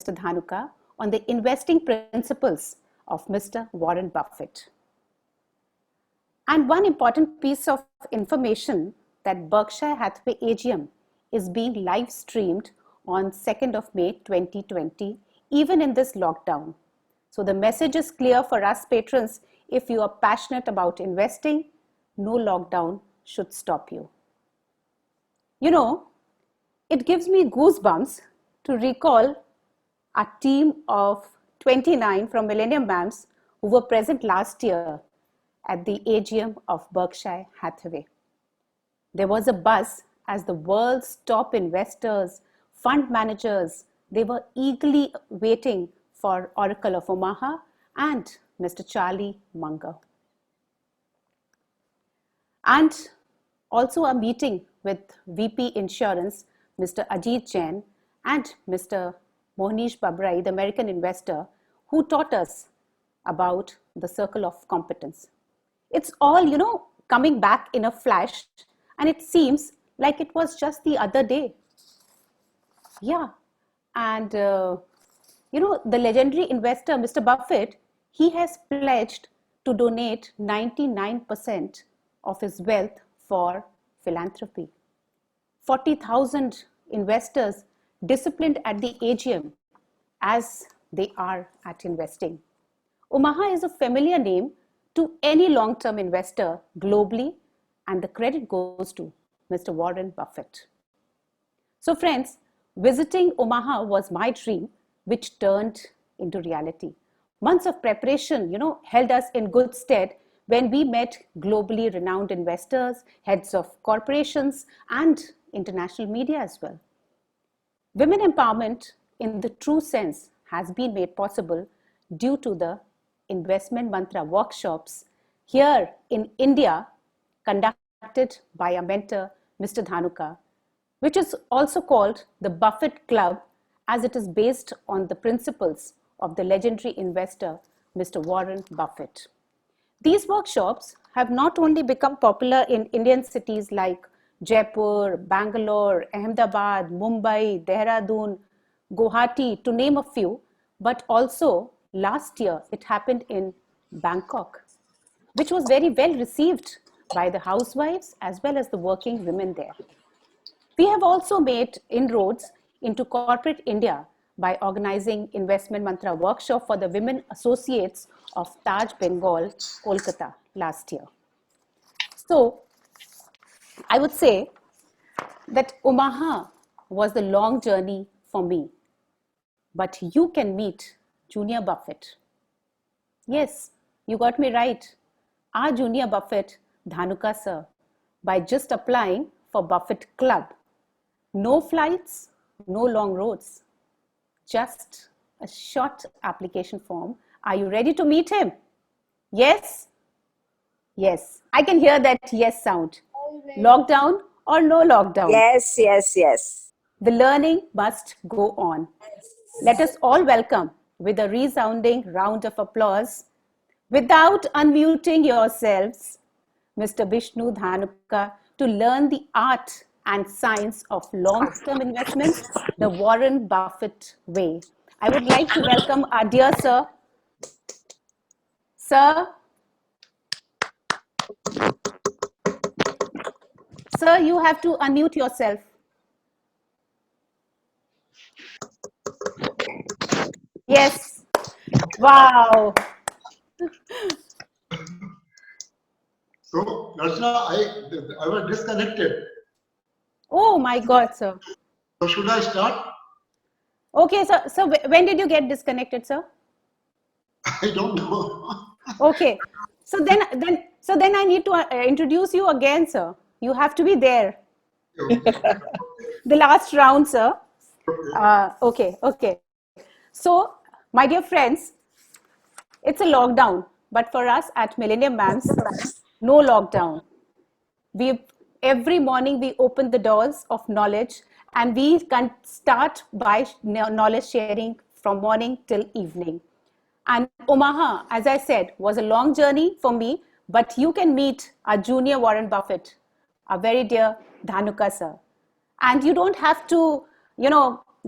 Mr. Dhanuka on the investing principles of Mr. Warren Buffett. And one important piece of information that Berkshire Hathaway AGM is being live streamed on 2nd of May 2020, even in this lockdown. So the message is clear for us patrons. If you are passionate about investing, no lockdown should stop you. You know, it gives me goosebumps to recall a team of 29 from Millennium Mams who were present last year at the AGM of Berkshire Hathaway. There was a buzz as the world's top investors, fund managers, they were eagerly waiting for Oracle of Omaha and Mr. Charlie Munger. And also a meeting with VP Insurance, Mr. Ajit Jain and Mr. Mohnish Pabrai, the American investor, who taught us about the circle of competence. It's all, coming back in a flash, and it seems like it was just the other day. Yeah, and the legendary investor, Mr. Buffett, he has pledged to donate 99% of his wealth for philanthropy. 40,000 investors disciplined at the AGM as they are at investing. Omaha is a familiar name to any long-term investor globally, and the credit goes to Mr. Warren Buffett. So friends, visiting Omaha was my dream, which turned into reality. Months of preparation, held us in good stead when we met globally renowned investors, heads of corporations, and international media as well. Women empowerment in the true sense has been made possible due to the Investment Mantra workshops here in India, conducted by our mentor, Mr. Dhanuka, which is also called the Buffett Club, as it is based on the principles of the legendary investor, Mr. Warren Buffett. These workshops have not only become popular in Indian cities like Jaipur, Bangalore, Ahmedabad, Mumbai, Dehradun, Guwahati, to name a few, but also last year it happened in Bangkok, which was very well received by the housewives as well as the working women there. We have also made inroads into corporate India by organizing Investment Mantra workshop for the women associates of Taj Bengal, Kolkata last year. So I would say that Omaha was the long journey for me, but you can meet Junior Buffett. Yes, you got me right. Our Junior Buffett, Dhanuka sir, by just applying for Buffett Club. No flights, no long roads, just a short application form. Are you ready to meet him? Yes? Yes, I can hear that yes sound. Lockdown or no lockdown? Yes. The learning must go on. Let us all welcome with a resounding round of applause, without unmuting yourselves, Mr. Vishnu Dhanuka, to learn the art and science of long-term investments, the Warren Buffett way. I would like to welcome our dear sir. Sir, you have to unmute yourself. Yes. Wow. So, Darshana, I was disconnected. Oh my God, sir. So should I start? Okay, so when did you get disconnected, sir? I don't know. Okay. So then I need to introduce you again, sir. You have to be there. The last round, sir. Okay. So, my dear friends, it's a lockdown, but for us at Millennium Mams, no lockdown. Every morning we open the doors of knowledge, and we can start by knowledge sharing from morning till evening. And Omaha, as I said, was a long journey for me, but you can meet our junior Warren Buffett, our very dear Dhanuka sir. And you don't have to,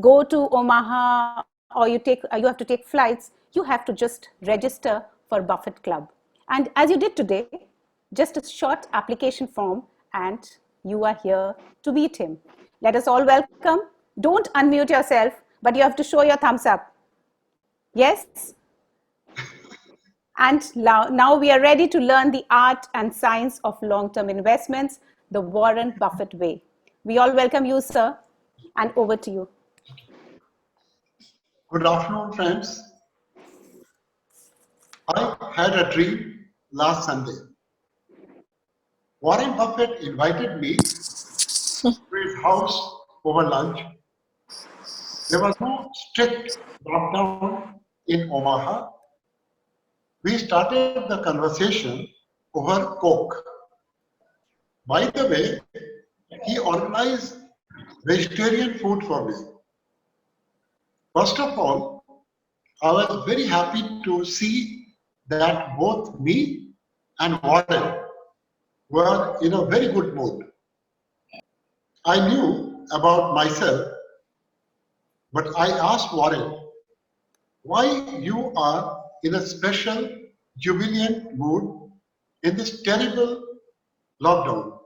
go to Omaha or you have to take flights, you have to just register for Buffett Club. And as you did today, just a short application form and you are here to meet him. Let us all welcome. Don't unmute yourself, but you have to show your thumbs up. Yes? And now we are ready to learn the art and science of long-term investments, the Warren Buffett way. We all welcome you, sir, and over to you. Good afternoon, friends. I had a dream last Sunday. Warren Buffett invited me to his house over lunch. There was no strict lockdown in Omaha. We started the conversation over Coke. By the way, he organized vegetarian food for me. First of all, I was very happy to see that both me and Warren were in a very good mood. I knew about myself, but I asked Warren, why you are in a special, jubilant mood in this terrible lockdown.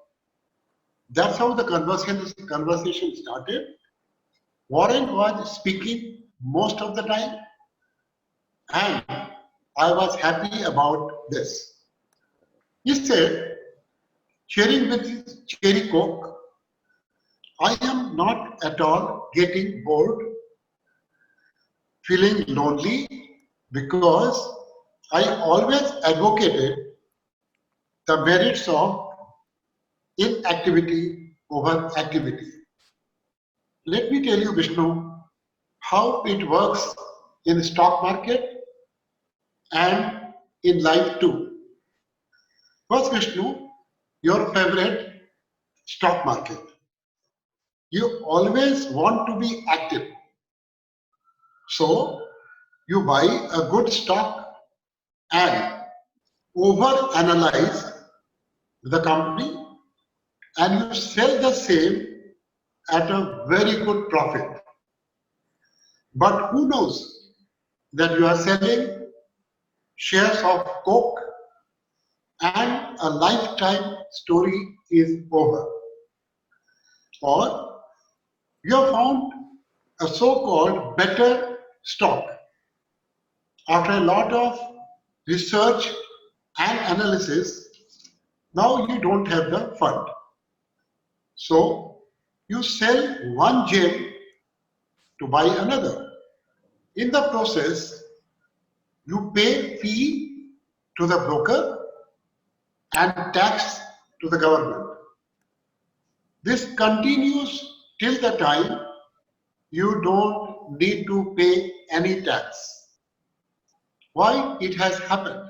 That's how the conversation started. Warren was speaking most of the time, and I was happy about this. He said, sharing with Cherry Coke, I am not at all getting bored, feeling lonely, because I always advocated the merits of inactivity over activity. Let me tell you, Vishnu, how it works in the stock market and in life too. First, Vishnu, your favorite stock market. You always want to be active. So, you buy a good stock and over-analyze the company and you sell the same at a very good profit. But who knows that you are selling shares of Coke and a lifetime story is over. Or you have found a so-called better stock. After a lot of research and analysis, now you don't have the fund. So you sell one gem to buy another. In the process, you pay fee to the broker and tax to the government. This continues till the time you don't need to pay any tax. Why it has happened?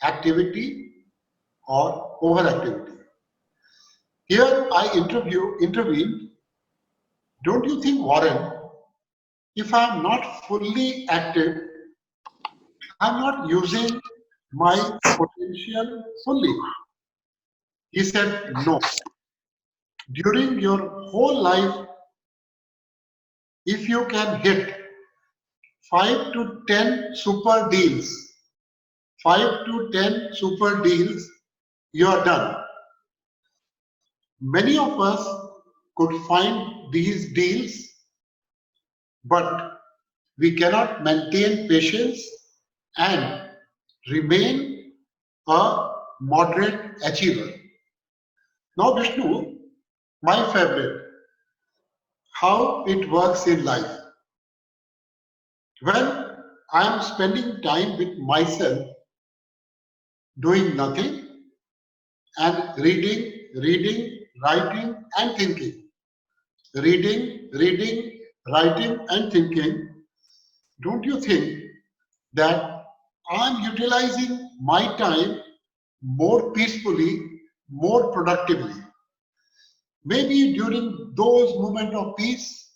Activity or overactivity. Here I intervened. Don't you think, Warren, if I'm not fully active, I'm not using my potential fully? He said, no. During your whole life, if you can hit 5 to 10 super deals, 5 to 10 super deals, you are done. Many of us could find these deals, but we cannot maintain patience and remain a moderate achiever. Now, Vishnu, my favorite, how it works in life. When I am spending time with myself, doing nothing, and reading, writing, and thinking. Reading, writing, and thinking. Don't you think that I'm utilizing my time more peacefully, more productively? Maybe during those moments of peace,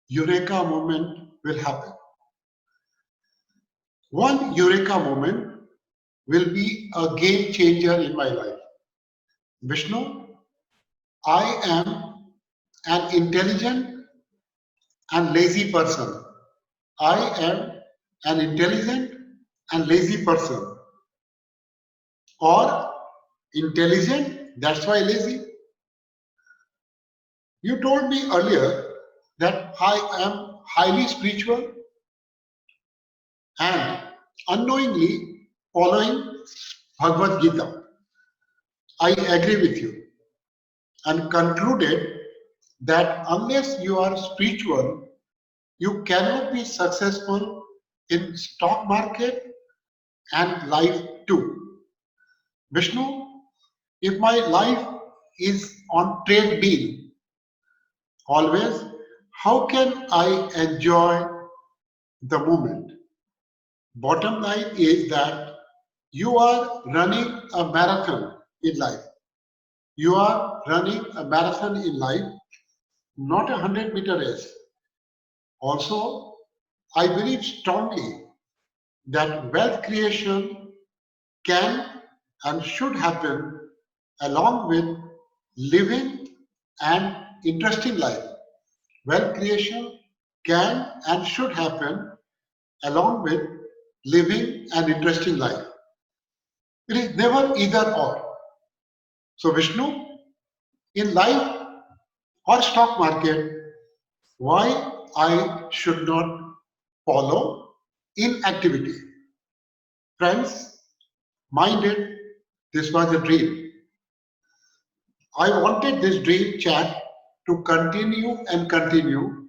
eureka moment will happen. One eureka moment will be a game changer in my life. Vishnu, I am an intelligent and lazy person. I am an intelligent and lazy person, or intelligent, that's why lazy. You told me earlier that I am highly spiritual and unknowingly following Bhagavad Gita. I agree with you and concluded that unless you are spiritual, you cannot be successful in stock market and life too. Vishnu, if my life is on treadmill always, how can I enjoy the moment? Bottom line is that you are running a marathon in life. You are running a marathon in life, not a 100-meter race. Also, I believe strongly that wealth creation can and should happen along with living an interesting life. Wealth creation can and should happen along with living an interesting life. It is never either or. So Vishnu, in life or stock market, why I should not follow inactivity? Friends, mind it, this was a dream. I wanted this dream chat to continue and continue.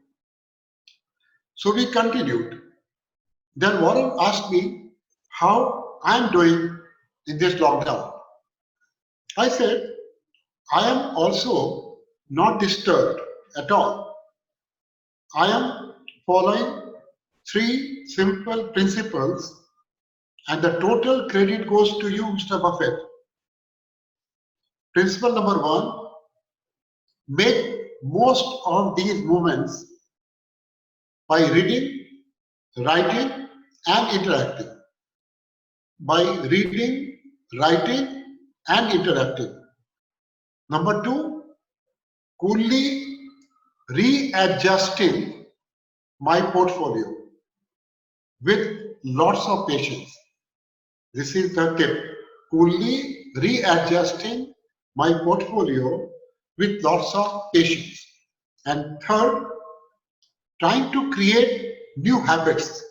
So we continued. Then Warren asked me how I'm doing in this lockdown. I said, I am also not disturbed at all. I am following three simple principles, and the total credit goes to you, Mr. Buffett. Principle number one, make most of these moments by reading, writing, and interacting. By reading, writing, and interacting. Number two, coolly readjusting my portfolio with lots of patience. This is the tip. Coolly readjusting my portfolio with lots of patience. And third, trying to create new habits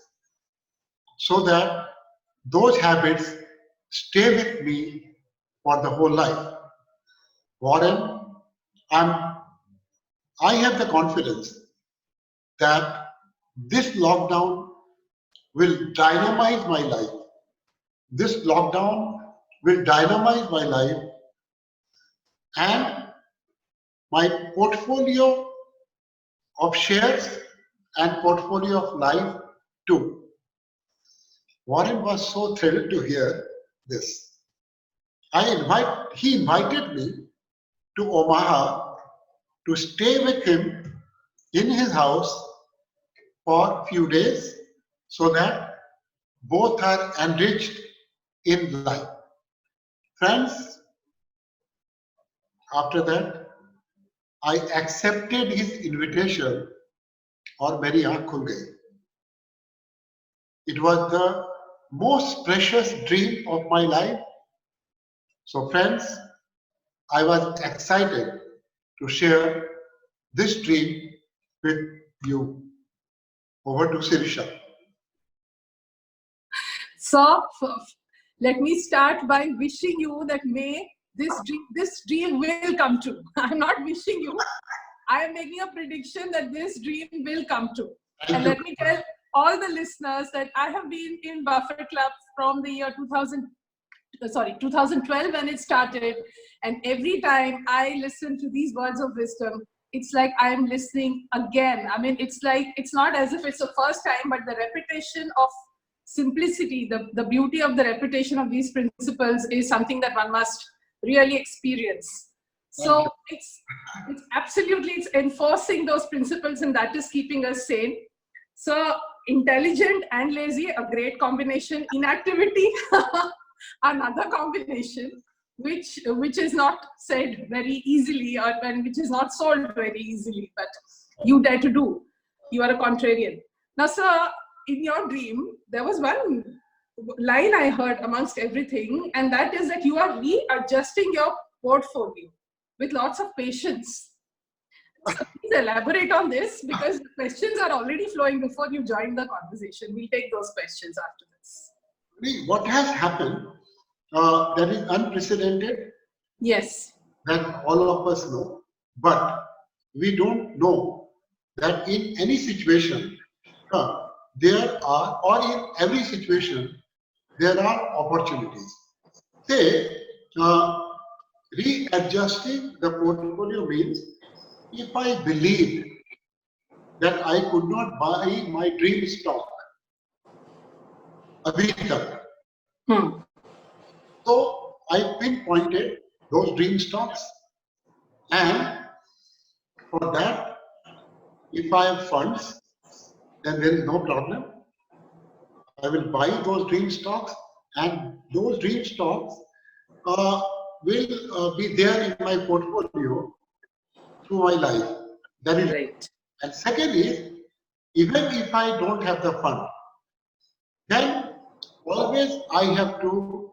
so that those habits stay with me for the whole life. Warren, I have the confidence that this lockdown will dynamize my life. This lockdown will dynamize my life and my portfolio of shares and portfolio of life too. Warren was so thrilled to hear this. He invited me to Omaha to stay with him in his house for a few days so that both are enriched in life. Friends, after that, I accepted his invitation और मेरी आंख खुल गई. It was the most precious dream of my life. So friends, I was excited to share this dream with you. Over to Sirisha. So let me start by wishing you that may this dream will come true. I'm not wishing you. I am making a prediction that this dream will come true. And let me tell all the listeners that I have been in Buffett Club from the year 2012 when it started. And every time I listen to these words of wisdom, it's like I am listening again. I mean, it's like, it's not as if it's the first time, but the repetition of simplicity, the beauty of the repetition of these principles is something that one must really experience. So it's absolutely, it's enforcing those principles, and that is keeping us sane. So intelligent and lazy, a great combination. Inactivity, another combination, which is not said very easily, or which is not sold very easily, but you dare to do. You are a contrarian. Now, sir, in your dream, there was one line I heard amongst everything, and that is that you are readjusting your portfolio with lots of patience. So please elaborate on this, because the questions are already flowing before you join the conversation. We'll take those questions after this. What has happened that is unprecedented, Yes. that all of us know, but we don't know that in any situation, there are, or in every situation, there are opportunities. Say, readjusting the portfolio means if I believe that I could not buy my dream stock, abhi tak. So I pinpointed those dream stocks, and for that, if I have funds, then there is no problem. I will buy those dream stocks, and those dream stocks will be there in my portfolio through my life. That is right. And second is, even if I don't have the fund, then always I have to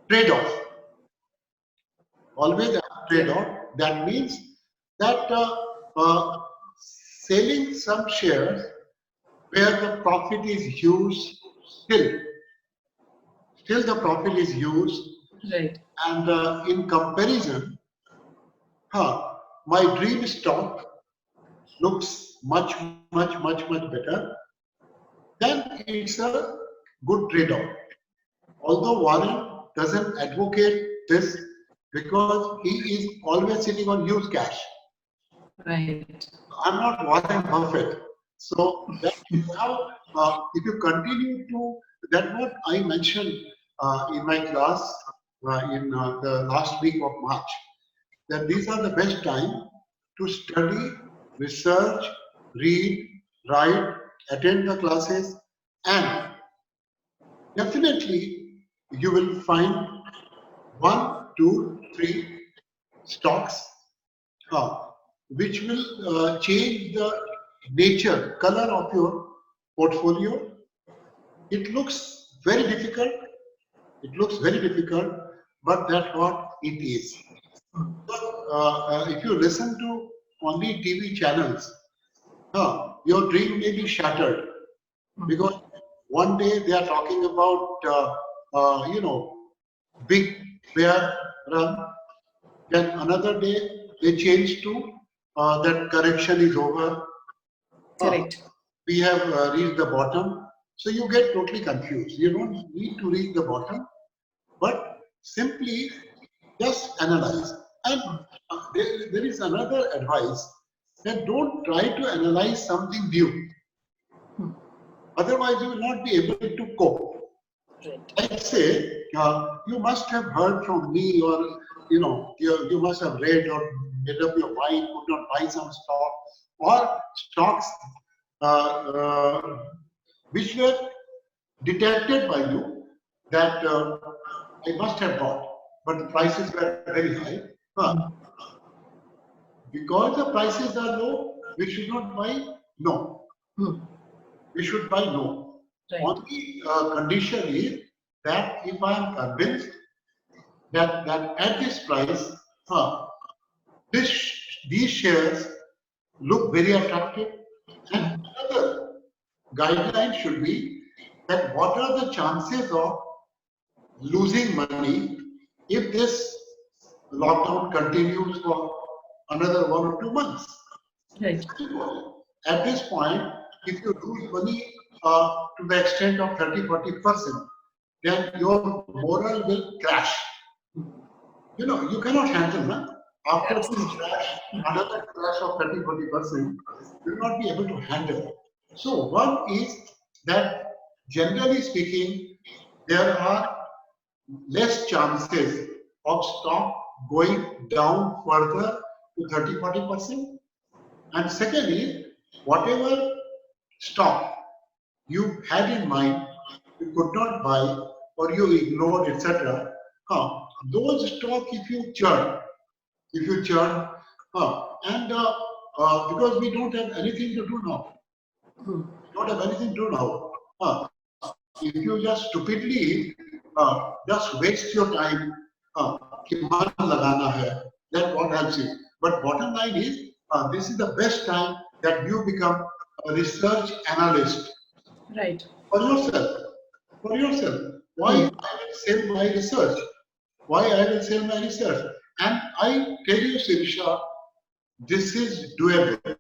trade off. Always I have to trade off. That means that selling some shares where the profit is huge, still the profit is huge, Right. and in comparison, my dream stock looks much better, then it's a good trade-off. Although Warren doesn't advocate this because he is always sitting on huge cash. Right. I'm not Warren Buffett. So that now, if you continue to, that's what I mentioned in my class in the last week of March, that these are the best time to study, research, read, write, attend the classes, and definitely you will find 1, 2, 3 stocks which will change the nature, color of your portfolio. It looks very difficult. It looks very difficult, but that's what it is. So, if you listen to only TV channels, your dream may be shattered because one day they are talking about, big bear run. Then another day they change to that correction is over. Correct. We have reached the bottom. So you get totally confused. You don't need to reach the bottom, but simply just analyze. And there is another advice, that don't try to analyze something new. Otherwise, you will not be able to cope. Let's say you must have heard from me, or you must have read or made up your mind, could not buy some stock or stocks which were detected by you that I must have bought, but the prices were very high. Because the prices are low, we should not buy? No. We should buy? No. Right. Only condition is that if I am convinced that at this price, these shares look very attractive, and another guideline should be that what are the chances of losing money if this lockdown continues for another 1 or 2 months. Right. At this point, if you lose money to the extent of 30-40%, then your moral will crash. You cannot handle that. After this crash, another crash of 30-40%, you will not be able to handle. So one is that, generally speaking, there are less chances of stock going down further to 30-40%. And second is, whatever stock you had in mind, you could not buy or you ignored, etc. Those stock, if you churn, and because we don't have anything to do now, don't have anything to do now. If you just stupidly just waste your time, कि मन लगाना है, then what helps you? But bottom line is, this is the best time that you become a research analyst. Right. For yourself. For yourself. Why I will sell my research? Why I will sell my research? And I tell you, Sirisha, this is doable.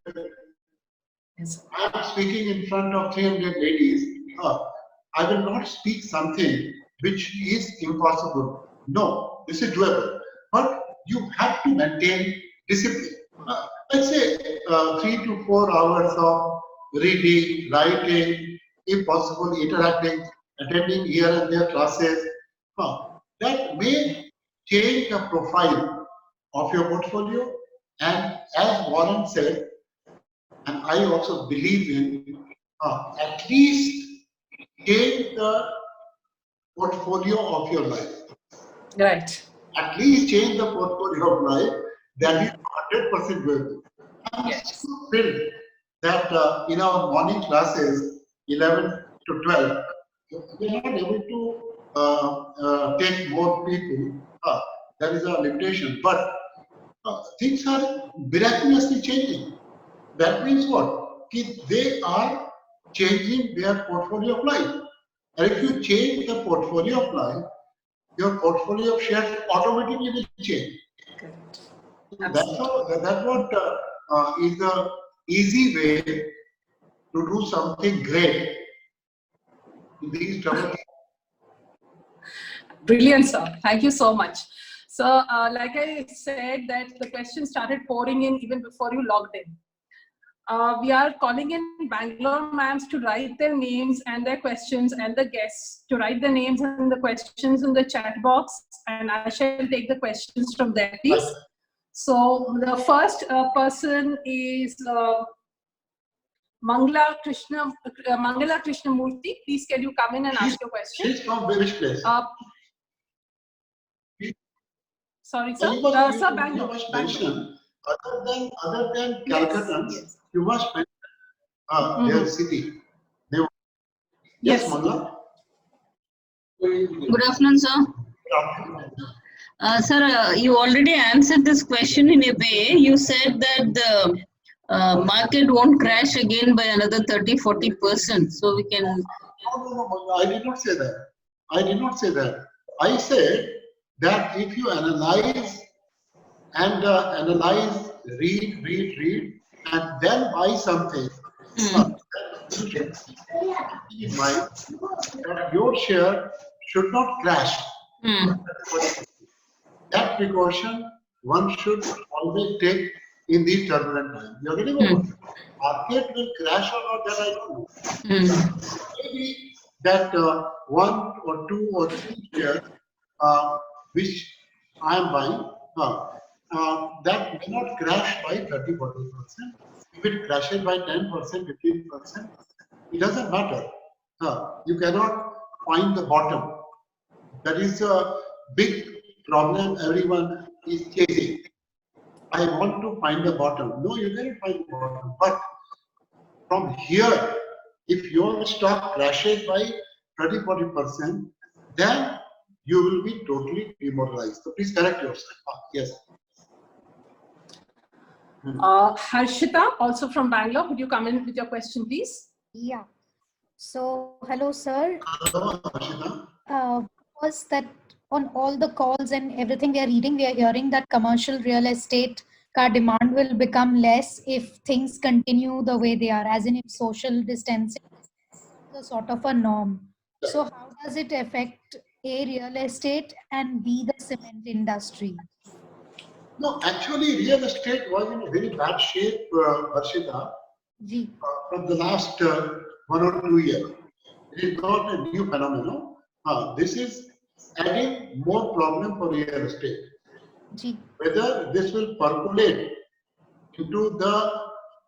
Yes. I am speaking in front of 300 ladies. I will not speak something which is impossible. No, this is doable. But you have to maintain discipline. Let's say 3 to 4 hours of reading, writing, if possible, interacting, attending here and there classes. That may change the profile of your portfolio. And as Warren said, and I also believe in, at least change the portfolio of your life. Right. At least change the portfolio of life. That is 100% doable. I'm Yes. so thrilled that in our morning classes, 11 to 12, we are not able to take more people. There is a limitation, but things are miraculously changing. That means what? They are changing their portfolio of life. And if you change the portfolio of life, your portfolio of shares automatically will change. Correct. That's what is the easy way to do something great in these troubled times. Brilliant, sir. Thank you so much. So, like I said, that the questions started pouring in even before you logged in. We are calling in Bangalore ma'ams to write their names and their questions, and the guests to write their names and the questions in the chat box, and I shall take the questions from there, please. So the first person is Mangala Krishnamurthy. Please, can you come in and ask your question? She's from which place? Sorry, sir. You Bangalore. must mention, other than Yes, Calcuttans, yes. you must mention their city. Yes, Mangala? Good afternoon, sir. Sir, you already answered this question in a way. You said that the market won't crash again by another 30-40%. So we can. No, I did not say that. I did not say that. I said that if you analyze and read, and then buy something, you can keep in mind that your share should not crash. That precaution one should always take in these turbulent times. You're getting over. Market will crash or not, that I don't know. Maybe that 1 or 2 or 3 shares which I am buying, that may not crash by 30-40%. If it crashes by 10%, 15%, it doesn't matter. You cannot find the bottom. That is a big problem everyone is chasing. I want to find the bottom. No, you cannot find the bottom. But from here, if your stock crashes by 30-40%, then you will be totally demoralized. So please correct yourself. Yes. Harshita, also from Bangalore, could you come in with your question, please? Yeah. So, hello, sir. Hello, Harshita. Was that on all the calls and everything we are reading, we are hearing that commercial real estate car demand will become less if things continue the way they are, as in if social distancing is a sort of a norm. So, how does it affect A, real estate, and B, the cement industry? No, actually, real estate was in a very bad shape, Harshita, from the last 1 or 2 years. It is not a new phenomenon. This is adding more problem for real estate. Whether this will percolate into the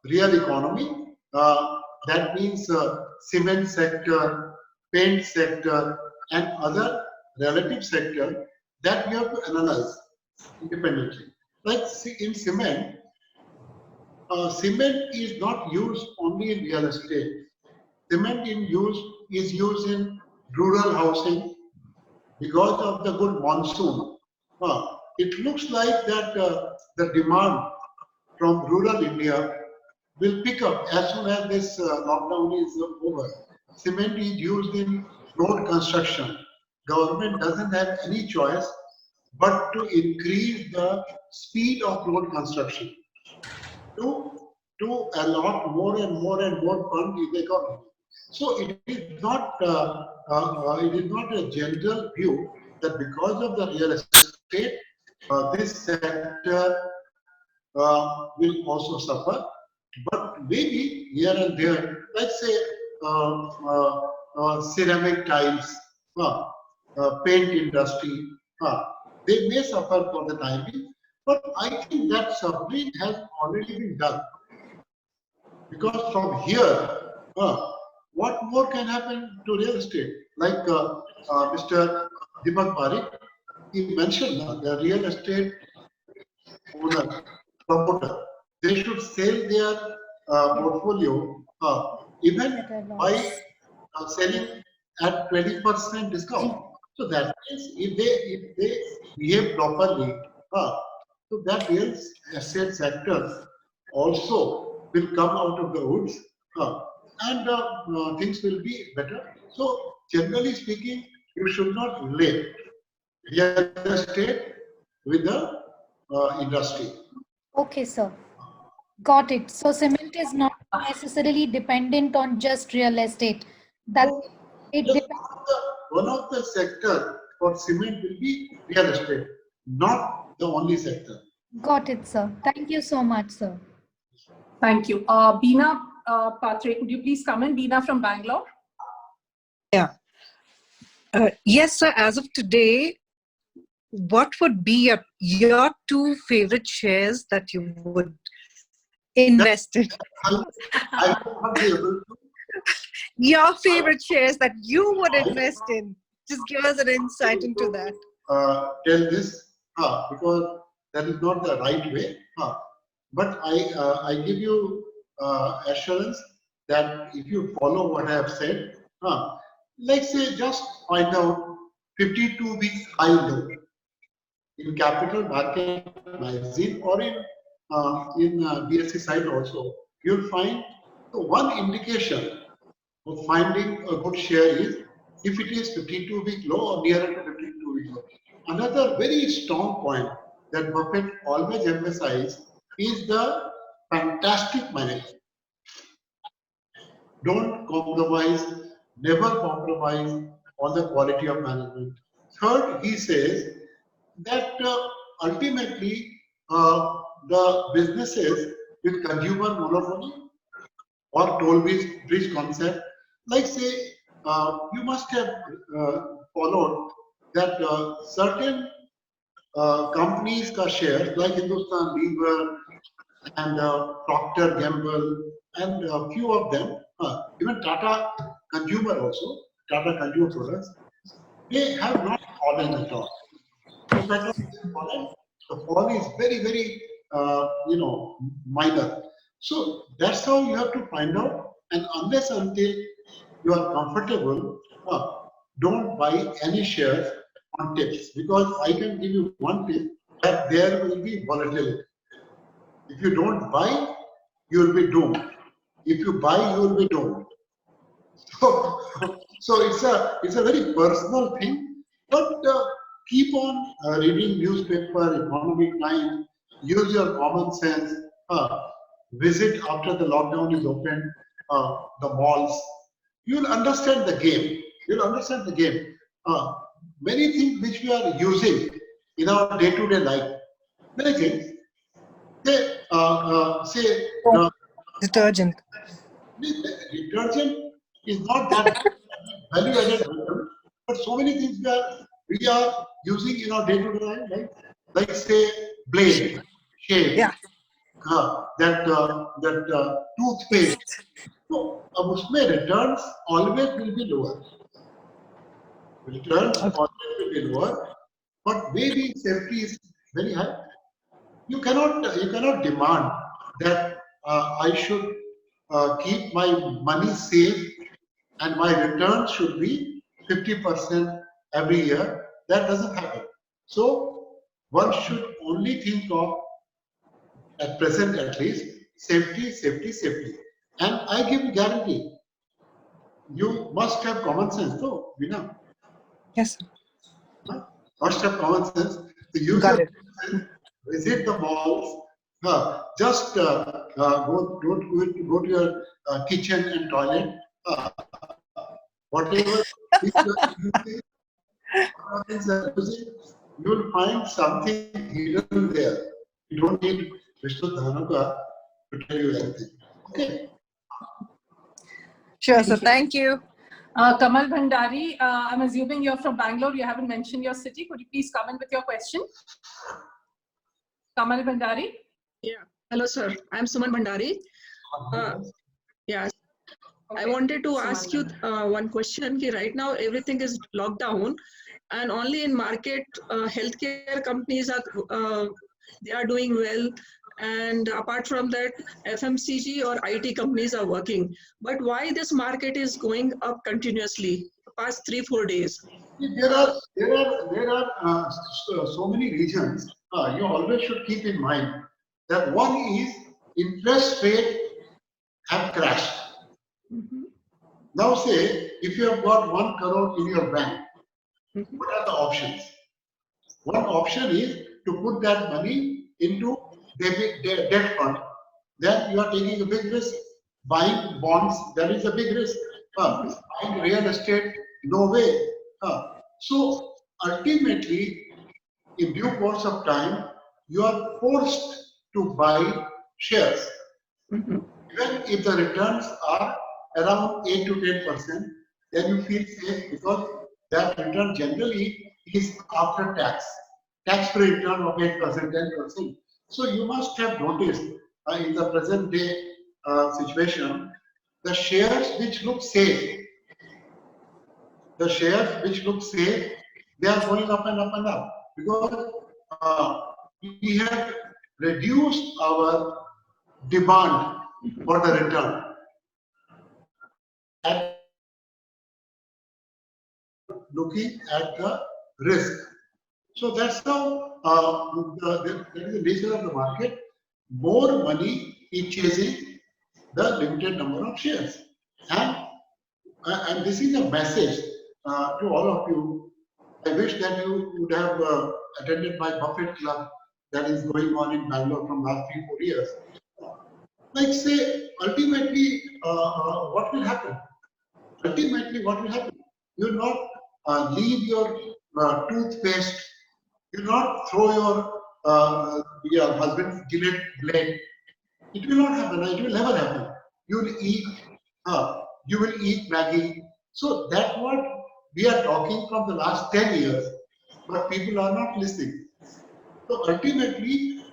real economy, that means cement sector, paint sector, and other relative sector, that we have to analyze independently. Like in cement, cement is not used only in real estate. cement is used in rural housing because of the good monsoon. It looks like that the demand from rural India will pick up as soon as this lockdown is over. Cement is used in road construction. Government doesn't have any choice but to increase the speed of road construction to allot more and more and more fund in the economy. So it is not a general view that because of the real estate, this sector will also suffer. But maybe here and there, let's say ceramic tiles, paint industry, they may suffer for the time being. But I think that suffering has already been done. Because from here, what more can happen to real estate? Like Mr. Deepak Parekh, he mentioned the real estate owner, promoter, they should sell their portfolio even by selling at 20% discount. So that means if they behave properly, so that real estate sector also will come out of the woods and things will be better. So generally speaking, you should not relate real estate with the industry. Okay, sir. Got it. So cement is not necessarily dependent on just real estate. That it Just depends. one of the sector for cement will be real estate, not the only sector. Got it, sir. Thank you so much, sir. Thank you. Beena Pathre, could you please come in? Beena from Bangalore. Yeah. Yes, sir. As of today, what would be your two favorite shares that you would invest in? I will not be able to. Your favorite shares that you would invest in. Just give us an insight into that. Tell this because that is not the right way. But I give you assurance that if you follow what I have said, let's say just find out 52 weeks high low in Capital Market Magazine or in BSE side also, you'll find the one indication of finding a good share is if it is 52-week low or nearer to 52-week low. Another very strong point that Buffett always emphasizes is the fantastic management. Don't compromise, never compromise on the quality of management. Third, he says that ultimately the businesses with consumer monopoly or toll bridge concept, like say you must have followed that certain companies ka shares like Hindustan Lever and Procter Gamble and a few of them, even Tata Consumer also, Tata Consumer Products, they have not fallen at all. In fact, the fall is very, very, minor. So that's how you have to find out. And unless until you are comfortable, don't buy any shares on tips, because I can give you one tip that there will be volatility. If you don't buy, you will be doomed. If you buy, you will be doomed. So it's a very personal thing, but keep on reading newspaper, Economic Times, use your common sense, visit after the lockdown is open, the malls. You'll understand the game. You'll understand the game. Many things which we are using in our day-to-day life, many things. Say Detergent. detergent is not that value-added item, but so many things we are using in our day-to-day life, like say blade, shave, Yeah. that toothpaste. So, उसमें returns always will be lower. Returns always will be lower, but maybe safety is very high. You cannot demand that I should keep my money safe and my return should be 50% every year. That doesn't happen. So one should only think of, at present at least, safety, safety, safety. And I give guarantee, you must have common sense, though, Veena. Yes, sir. Must have common sense. So use Got your it. common sense, visit the malls, just go to your kitchen and toilet, whatever things you are using, you will find something hidden there. You don't need Mr. Dhanuka to tell you anything. Okay. Sure, sir. Thank you. Thank you. Kamal Bhandari, I'm assuming you're from Bangalore. You haven't mentioned your city. Could you please come in with your question? Kamal Bhandari. Yeah. Hello, sir. I'm Suman Bhandari. Yeah. I wanted to ask you one question. Right now, everything is locked down, and only in market, healthcare companies are they are doing well, and apart from that, FMCG or IT companies are working. But why this market is going up continuously past 3-4 days? There are so many reasons. You always should keep in mind that one is interest rate have crashed. Now say, if you have got 1 crore in your bank, what are the options? One option is to put that money into debt fund. Then you are taking a big risk. Buying bonds, that is a big risk. Buying real estate, no way. So ultimately, in due course of time, you are forced to buy shares. Even if the returns are around 8 to 10%, then you feel safe because that return generally is after tax. Tax-free return of 8%, 10%. So you must have noticed in the present day situation, the shares which look safe, they are going up and up and up because we have reduced our demand for the return. And looking at the risk. So that's how that is the nature of the market. More money is chasing the limited number of shares. And this is a message to all of you. I wish that you would have attended my Buffett Club that is going on in Bangalore from last 3-4 years. Like say, ultimately, what will happen? Ultimately, what will happen? You will not leave your toothpaste. You will not throw your husband's Gillette blade. It will not happen. It will never happen. You will eat. You will eat Maggie. So that's what we are talking from the last 10 years, but people are not listening. So ultimately,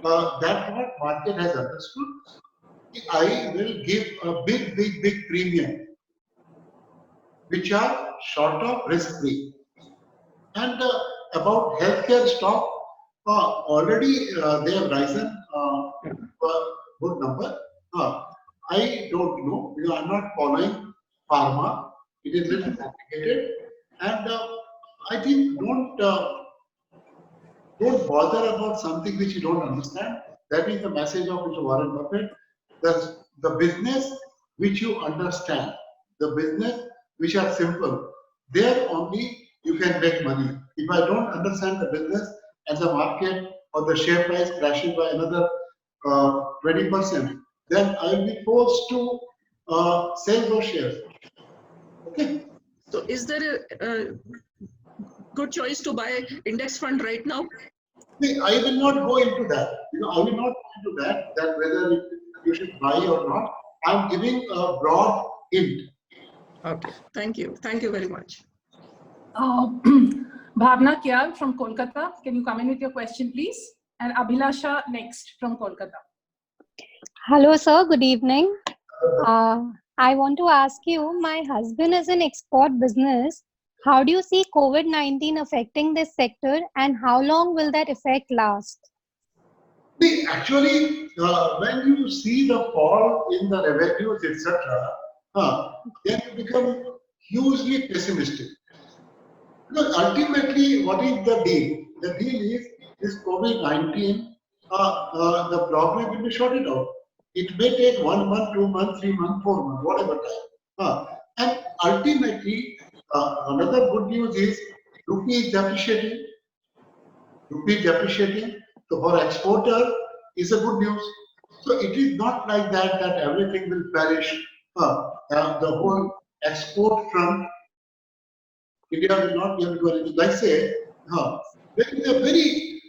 that's what market has understood. I will give a big premium, which are short of risk-free. And about healthcare stock, already they have risen a good number. I don't know, because I'm not following pharma. It is a little complicated, and I think don't bother about something which you don't understand. That is the message of Mr. Warren Buffett. The business which you understand, the business which are simple, there only you can make money. If I don't understand the business and the market or the share price crashing by another 20%, then I will be forced to sell those shares. Okay. So is there a good choice to buy index fund right now? See, I will not go into that. I will not go into that whether you should buy or not. I'm giving a broad hint. Okay. Thank you. Thank you very much. Bhavna Kyal from Kolkata. Can you come in with your question, please? And Abhilasha next from Kolkata. Hello, sir. Good evening. I want to ask you, my husband is in export business. How do you see COVID-19 affecting this sector, and how long will that effect last? See, actually, when you see the fall in the revenues, etc., then you become hugely pessimistic. Because ultimately, what is the deal? The deal is this COVID-19, the problem will be sorted out. It may take 1 month, 2 months, 3 months, 4 months, whatever time. And ultimately, another good news is rupee is depreciating. Rupee depreciating. So for exporter is a good news. So it is not like that everything will perish. The whole export front, India will not be able to do anything. Like say, there is a very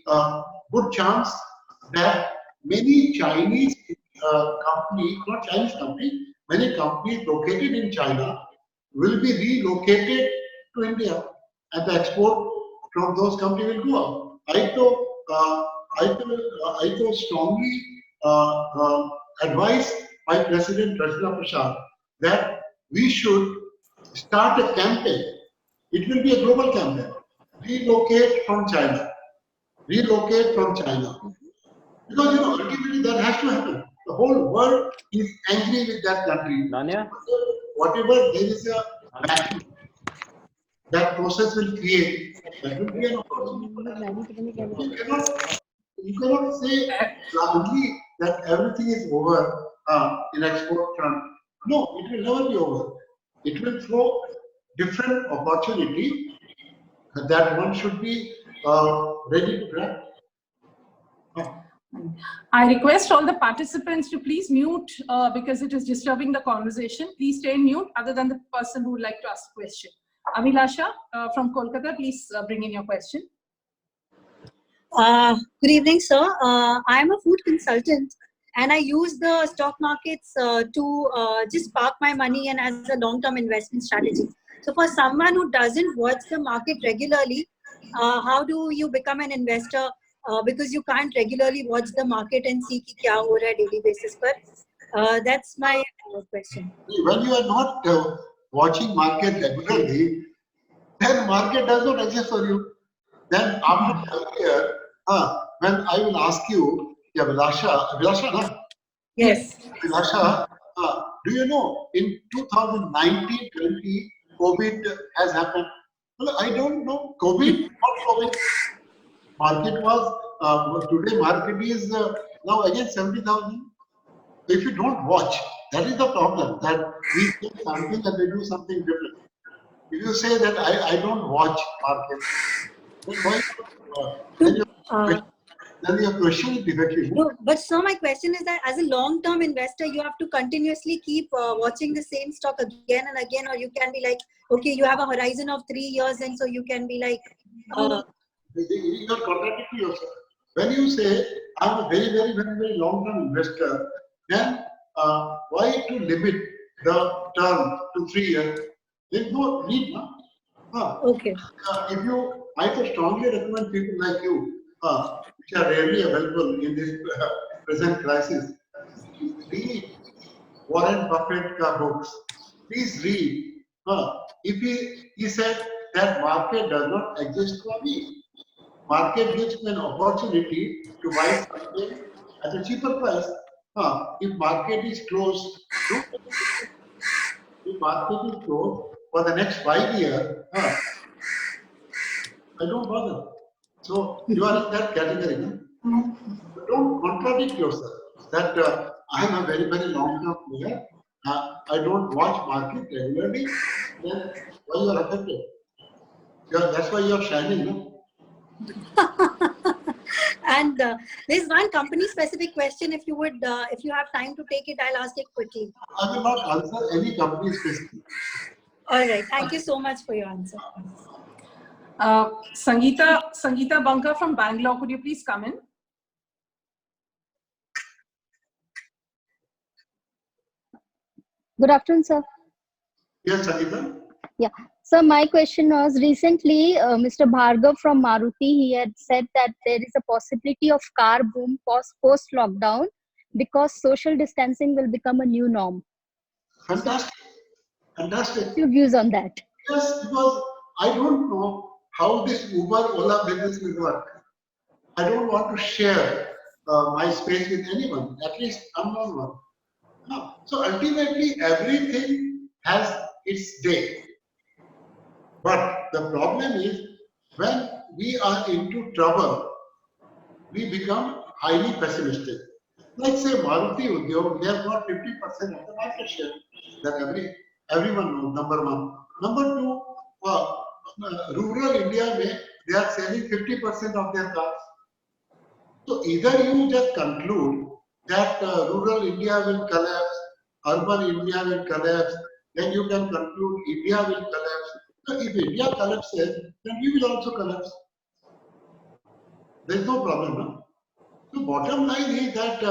good chance that many Chinese companies, not Chinese companies, many companies located in China will be relocated to India, and the export from those companies will go up. I thought strongly advise by President Rajendra Prasad that we should start a campaign. It will be a global campaign. Relocate from China. Relocate from China. Because ultimately that has to happen. The whole world is angry with that country. Nanya? Whatever there is a vacuum that process will create, that will be an opportunity. You cannot say loudly that everything is over in export front. No, it will never be over. It will throw different opportunity that one should be ready to grab. I request all the participants to please mute because it is disturbing the conversation. Please stay mute other than the person who would like to ask a question. Abhilasha from Kolkata, please bring in your question. Good evening, sir. I am a food consultant and I use the stock markets to just park my money and as a long-term investment strategy. So for someone who doesn't watch the market regularly, how do you become an investor? Because you can't regularly watch the market and see ki kya ho raha hai daily basis par. That's my question. When you are not watching market regularly, then market does not exist for you. Then after a year, when I will ask you, Abhilasha, na? Yes. Abhilasha, do you know in 2019-20 COVID has happened? Well, I don't know. COVID, not COVID. Market was, today market is now again 70,000. If you don't watch, that is the problem, that we say something and we do something different. If you say that I don't watch market, then why? Then your question is defective. No, but so my question is that as a long-term investor, you have to continuously keep watching the same stock again and again, or you can be like, okay, you have a horizon of 3 years, and so you can be like. You are contradicting yourself. When you say I'm a very, very, very, very long-term investor, then why to limit the term to 3 years? There is no need, no? Okay. I would strongly recommend people like you, which are rarely available in this present crisis, read Warren Buffett books. Please read. If he said that market does not exist for me, market gives me an opportunity to buy something at a cheaper price. If market is closed, for the next 5 years, I don't bother. So you are in that category. No? But don't contradict yourself that I am a very, very long-term player. I don't watch market regularly. Then why you are affected? That's why you are shining. No? And there's one company-specific question. If you have time to take it, I'll ask it quickly. I will not answer any company-specific. All right. Thank you so much for your answer. Sangeeta Banka from Bangalore, could you please come in? Good afternoon, sir. Yes, Sangeeta. Yeah. So my question was, recently, Mr. Bhargav from Maruti, he had said that there is a possibility of car boom post-lockdown because social distancing will become a new norm. Fantastic. Fantastic. Your views on that? Yes, because I don't know how this Uber Ola business will work. I don't want to share my space with anyone, at least unknown one. No. So ultimately, everything has its day. But the problem is when we are into trouble, we become highly pessimistic. Like say Maruti Udyog, they have got 50% of the market share. That everyone knows, number one. Number two, rural India, they are selling 50% of their cars. So either you just conclude that rural India will collapse, urban India will collapse, then you can conclude India will collapse. So if India collapses, then we will also collapse. There is no problem, no? So bottom line is that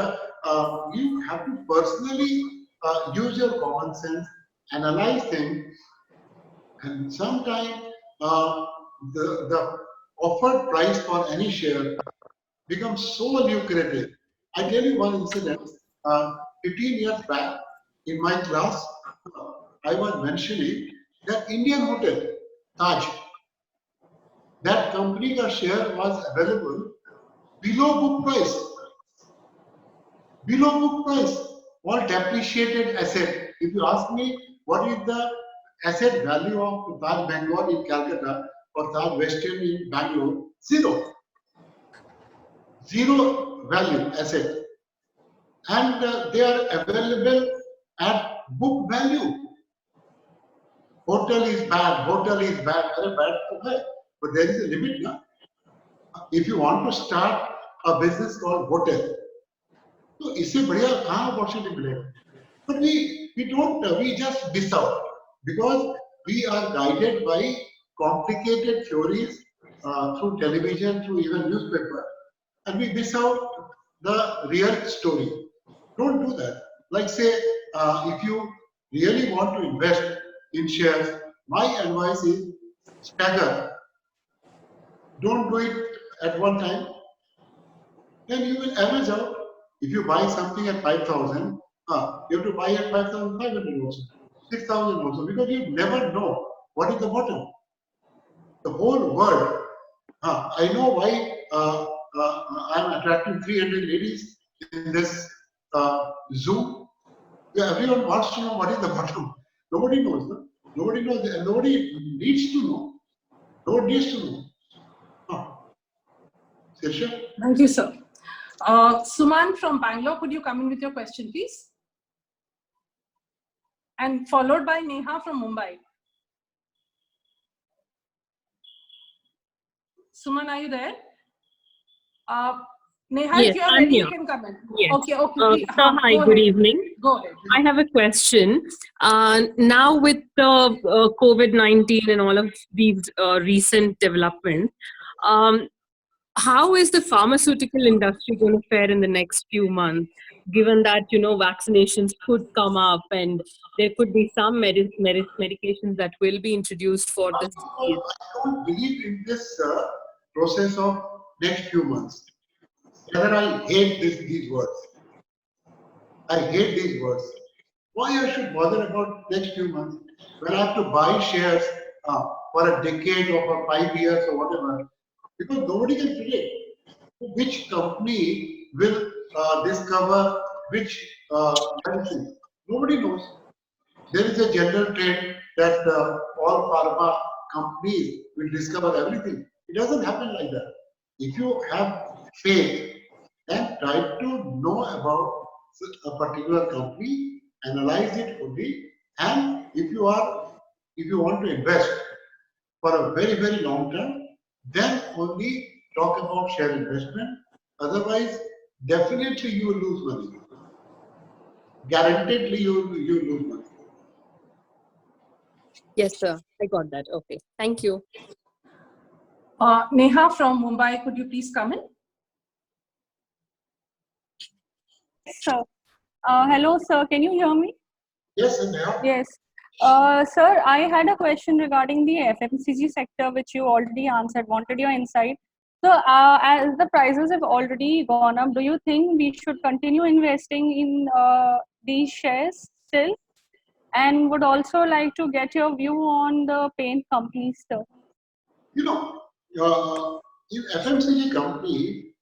you have to personally use your common sense, analyze things, and sometimes the offered price for any share becomes so lucrative. I tell you one incident. 15 years back, in my class, I was mentioning that Indian hotel, Taj, that company ka share was available below book price. Below book price, all depreciated asset. If you ask me what is the asset value of Taj Bengal in Calcutta or Taj Western in Bangalore, zero. Zero value asset. And they are available at book value. Hotel is bad, very bad. But there is a limit, na? If you want to start a business called hotel, तो इससे बढ़िया कहाँ opportunity मिलेगा? But we just miss out because we are guided by complicated theories through television, through even newspaper, and we miss out the real story. Don't do that. Like say, if you really want to invest in shares, my advice is stagger. Don't do it at one time. Then you will average out. If you buy something at 5,000, you have to buy at 5,500 also, 6,000 also, because you never know what is the bottom. The whole world, I know why I'm attracting 300 ladies in this Zoom. Yeah, everyone wants to know what is the bottom. Nobody knows. No? Nobody knows. Nobody needs to know. Nobody needs to know. Sirsha? Thank you, sir. Suman from Bangalore, could you come in with your question, please? And followed by Neha from Mumbai. Suman, are you there? Neha, Yes, if you are I'm ready, here. you can come in. Yes. Okay. Sir, hi, good evening. Go ahead. I have a question. Now with the COVID-19 and all of these recent developments, how is the pharmaceutical industry going to fare in the next few months, given that, vaccinations could come up and there could be some medications that will be introduced for this disease? I don't believe in this process of next few months. Rather, I hate these words. I hate these words. Why I should bother about next few months when I have to buy shares for a decade or for 5 years or whatever? Because nobody can predict which company will discover which medicine. Nobody knows. There is a general trend that all pharma companies will discover everything. It doesn't happen like that. If you have faith, then try to know about a particular company, analyze it fully, and if you want to invest for a very, very long term, then only talk about share investment. Otherwise, definitely you will lose money. Guaranteedly you will lose money. Yes, sir. I got that. Okay. Thank you. Neha from Mumbai, could you please come in? Sir. Hello, sir. Can you hear me? Yes, Neha. Yes. Sir, I had a question regarding the FMCG sector, which you already answered. Wanted your insight. So, as the prices have already gone up, do you think we should continue investing in these shares still? And would also like to get your view on the paint companies, sir. In FMCG company,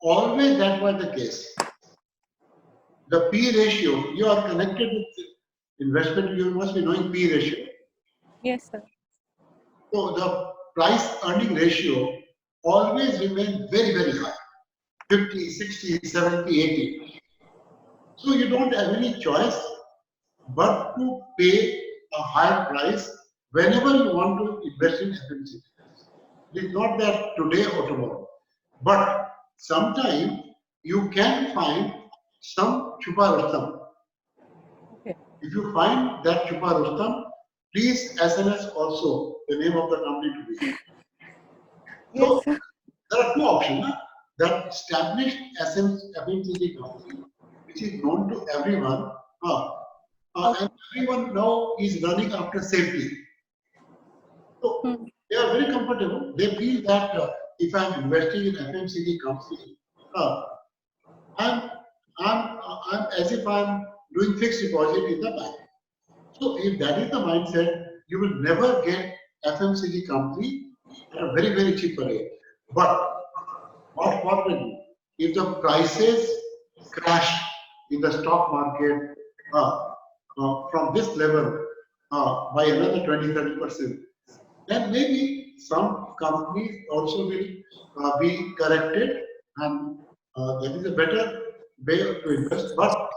always that was the case. The P ratio, you are connected with investment, you must be knowing P ratio. Yes, sir. So the price earning ratio always remains very, very high. 50, 60, 70, 80. So you don't have any choice but to pay a higher price whenever you want to invest in FMCG. It is not that today or tomorrow. But sometimes you can find some Chupa Rustam. Okay. If you find that Chupa Rustam, please SMS also the name of the company to me. So Yes. there are two options. That established FMCG company, which is known to everyone, and everyone now is running after safety. So they are very comfortable. They feel that if I'm investing in FMCG company, I'm as if I'm doing fixed deposit in the bank. So if that is the mindset, you will never get FMCG company at a very, very cheap rate. But what will do? If the prices crash in the stock market from this level by another 20-30%, then maybe some companies also will be corrected, and that is a better way to invest. But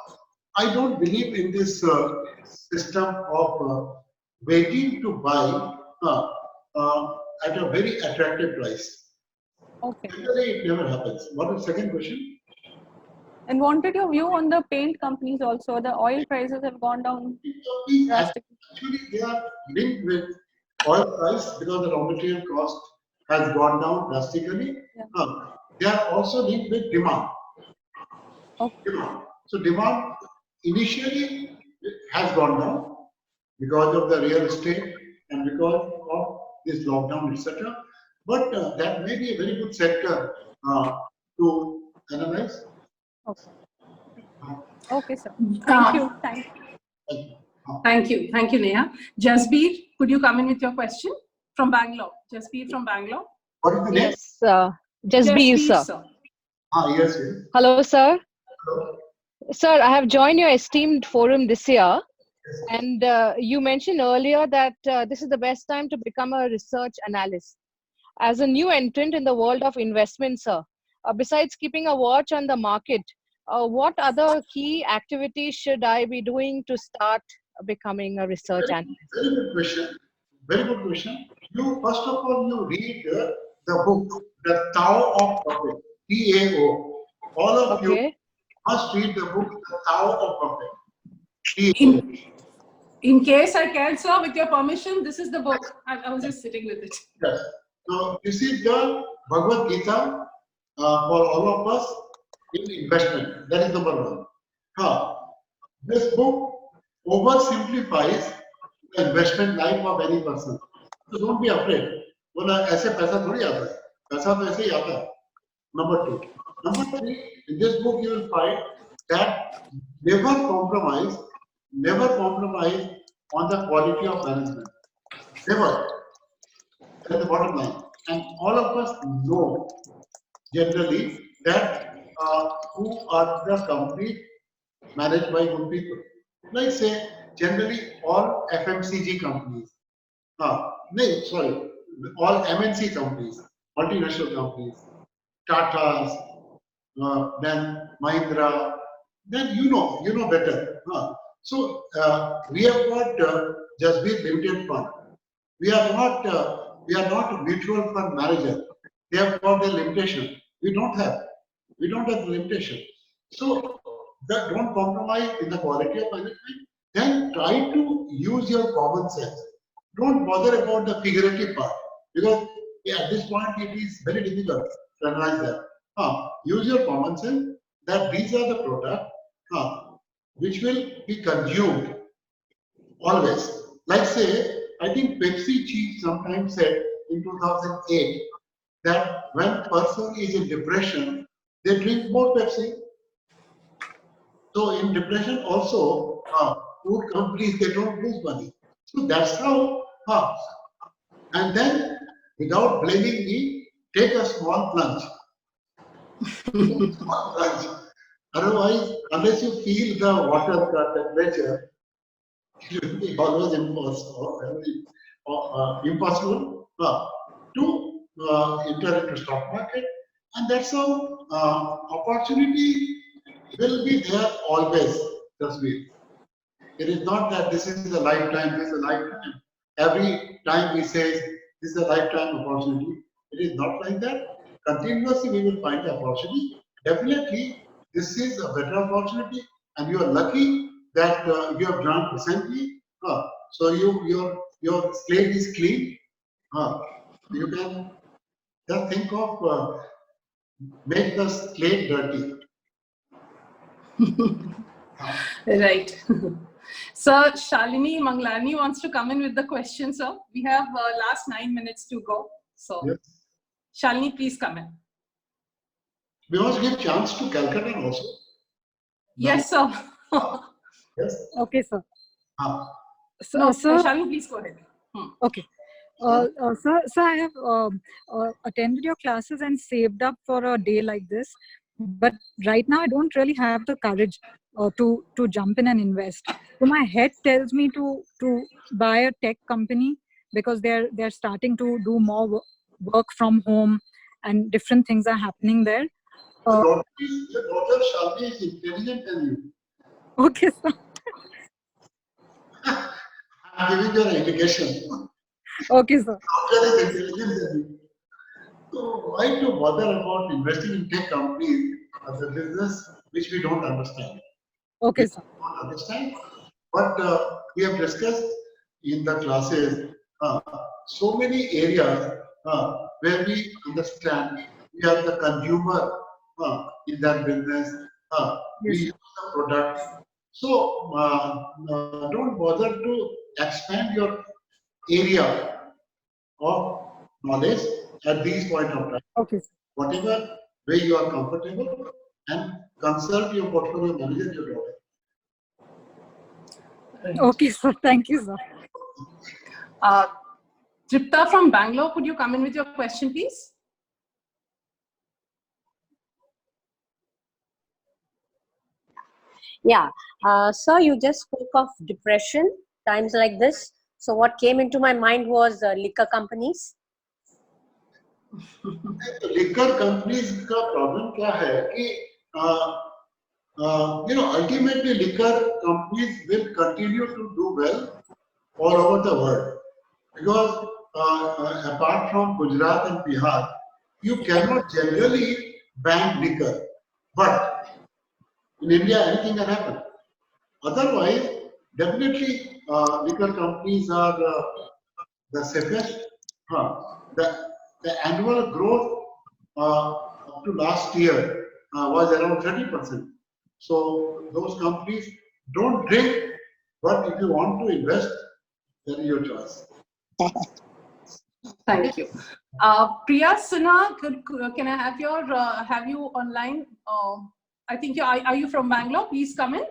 I don't believe in this system of waiting to buy at a very attractive price. Okay. Generally, it never happens. What is the second question? And wanted your view on the paint companies also. The oil prices have gone down drastically. Actually, they are linked with oil price because the raw material cost has gone down drastically. Yeah. They are also linked with demand. Okay. So demand initially has gone down because of the real estate and because of this lockdown, etc. But that may be a very good sector to analyze. Okay. Okay, sir. Thank you. Thank you. Thank you, Neha. Jasbir, could you come in with your question from Bangalore? Jasbir from Bangalore. What is the name? Yes, Jasbir, sir. Yes. Hello, sir. Hello. Sir, I have joined your esteemed forum this year, and you mentioned earlier that this is the best time to become a research analyst. As a new entrant in the world of investment, sir, besides keeping a watch on the market, what other key activities should I be doing to start becoming a research analyst? Very good question. Very good question. You first of all you read the book, The Tao of Profit, TAO. All of you must read the book, The Tao of Profit. In case I can, sir, with your permission, this is the book. I was just sitting with it. Yes. So this is the Bhagavad Gita for all of us in investment. That is number one. This book oversimplifies the investment life of any person. So don't be afraid. बोला ऐसे पैसा थोड़ी आता है. पैसा तो ऐसे ही आता है. Number two. Number three, in this book you will find that never compromise on the quality of management. Never. That is the bottom line. And all of us know generally that who are the companies managed by good people. Like say, generally all FMCG companies, all MNC companies, multinational companies, Tata's, then Mahindra, then you know better. So we have got Jasbir Limited Fund. We are not a mutual fund manager. They have got their limitation. We don't have the limitation. So don't compromise in the quality of management. Then try to use your common sense. Don't bother about the figurative part because at this point it is very difficult to analyze that. Use your common sense that these are the products which will be consumed always. Like say, I think Pepsi chief sometimes said in 2008 that when a person is in depression, they drink more Pepsi. So in depression also, food companies, they don't lose money. So that's how, and then without blaming me, take a small plunge. Small plunge. Otherwise, unless you feel the water temperature, it will be always impossible. to enter into stock market, and that's how opportunity will be there always. Tasveer. It is not that this is a lifetime, this is a lifetime. Every time we say this is a lifetime opportunity, it is not like that. Continuously we will find the opportunity. Definitely, this is a better opportunity, and you are lucky that you have joined recently. So your slate is clean. You can just think of make the slate dirty. Right. So Shalini Manglani wants to come in with the question, sir. We have last 9 minutes to go. So Yes. Shalini, please come in. We must give chance to Calcutta also. Yes, sir. Yes. Okay, sir. So, No, sir. Shalini, please go ahead. Okay. Sir, I have attended your classes and saved up for a day like this. But right now, I don't really have the courage to jump in and invest. So my head tells me to buy a tech company because they're starting to do more work from home and different things are happening there. Your daughter Shalini is intelligent than you. Okay, sir. I'm giving you an indication. Okay, sir. Daughter is intelligent than you. So why to bother about investing in tech companies as a business which we don't understand? Okay, sir. We don't understand. But we have discussed in the classes so many areas where we understand we are the consumer in that business. We use the product. So don't bother to expand your area of knowledge at these point of time. Okay, sir. Whatever way you are comfortable, and consult your portfolio manager, your daughter. Okay, sir. Thank you, sir. Tripta from Bangalore, could you come in with your question, please? Yeah, sir, you just spoke of depression, times like this. So what came into my mind was liquor companies. Liquor companies का problem क्या है कि ultimately liquor companies will continue to do well all over the world because apart from Gujarat and Bihar, you cannot generally ban liquor, but in India anything can happen. Otherwise, definitely liquor companies are the safest. The annual growth up to last year was around 30%. So those companies don't drink, but if you want to invest, then your choice. Thank you. Priya Sinha, can I have you online? I think are you from Bangalore? Please come in.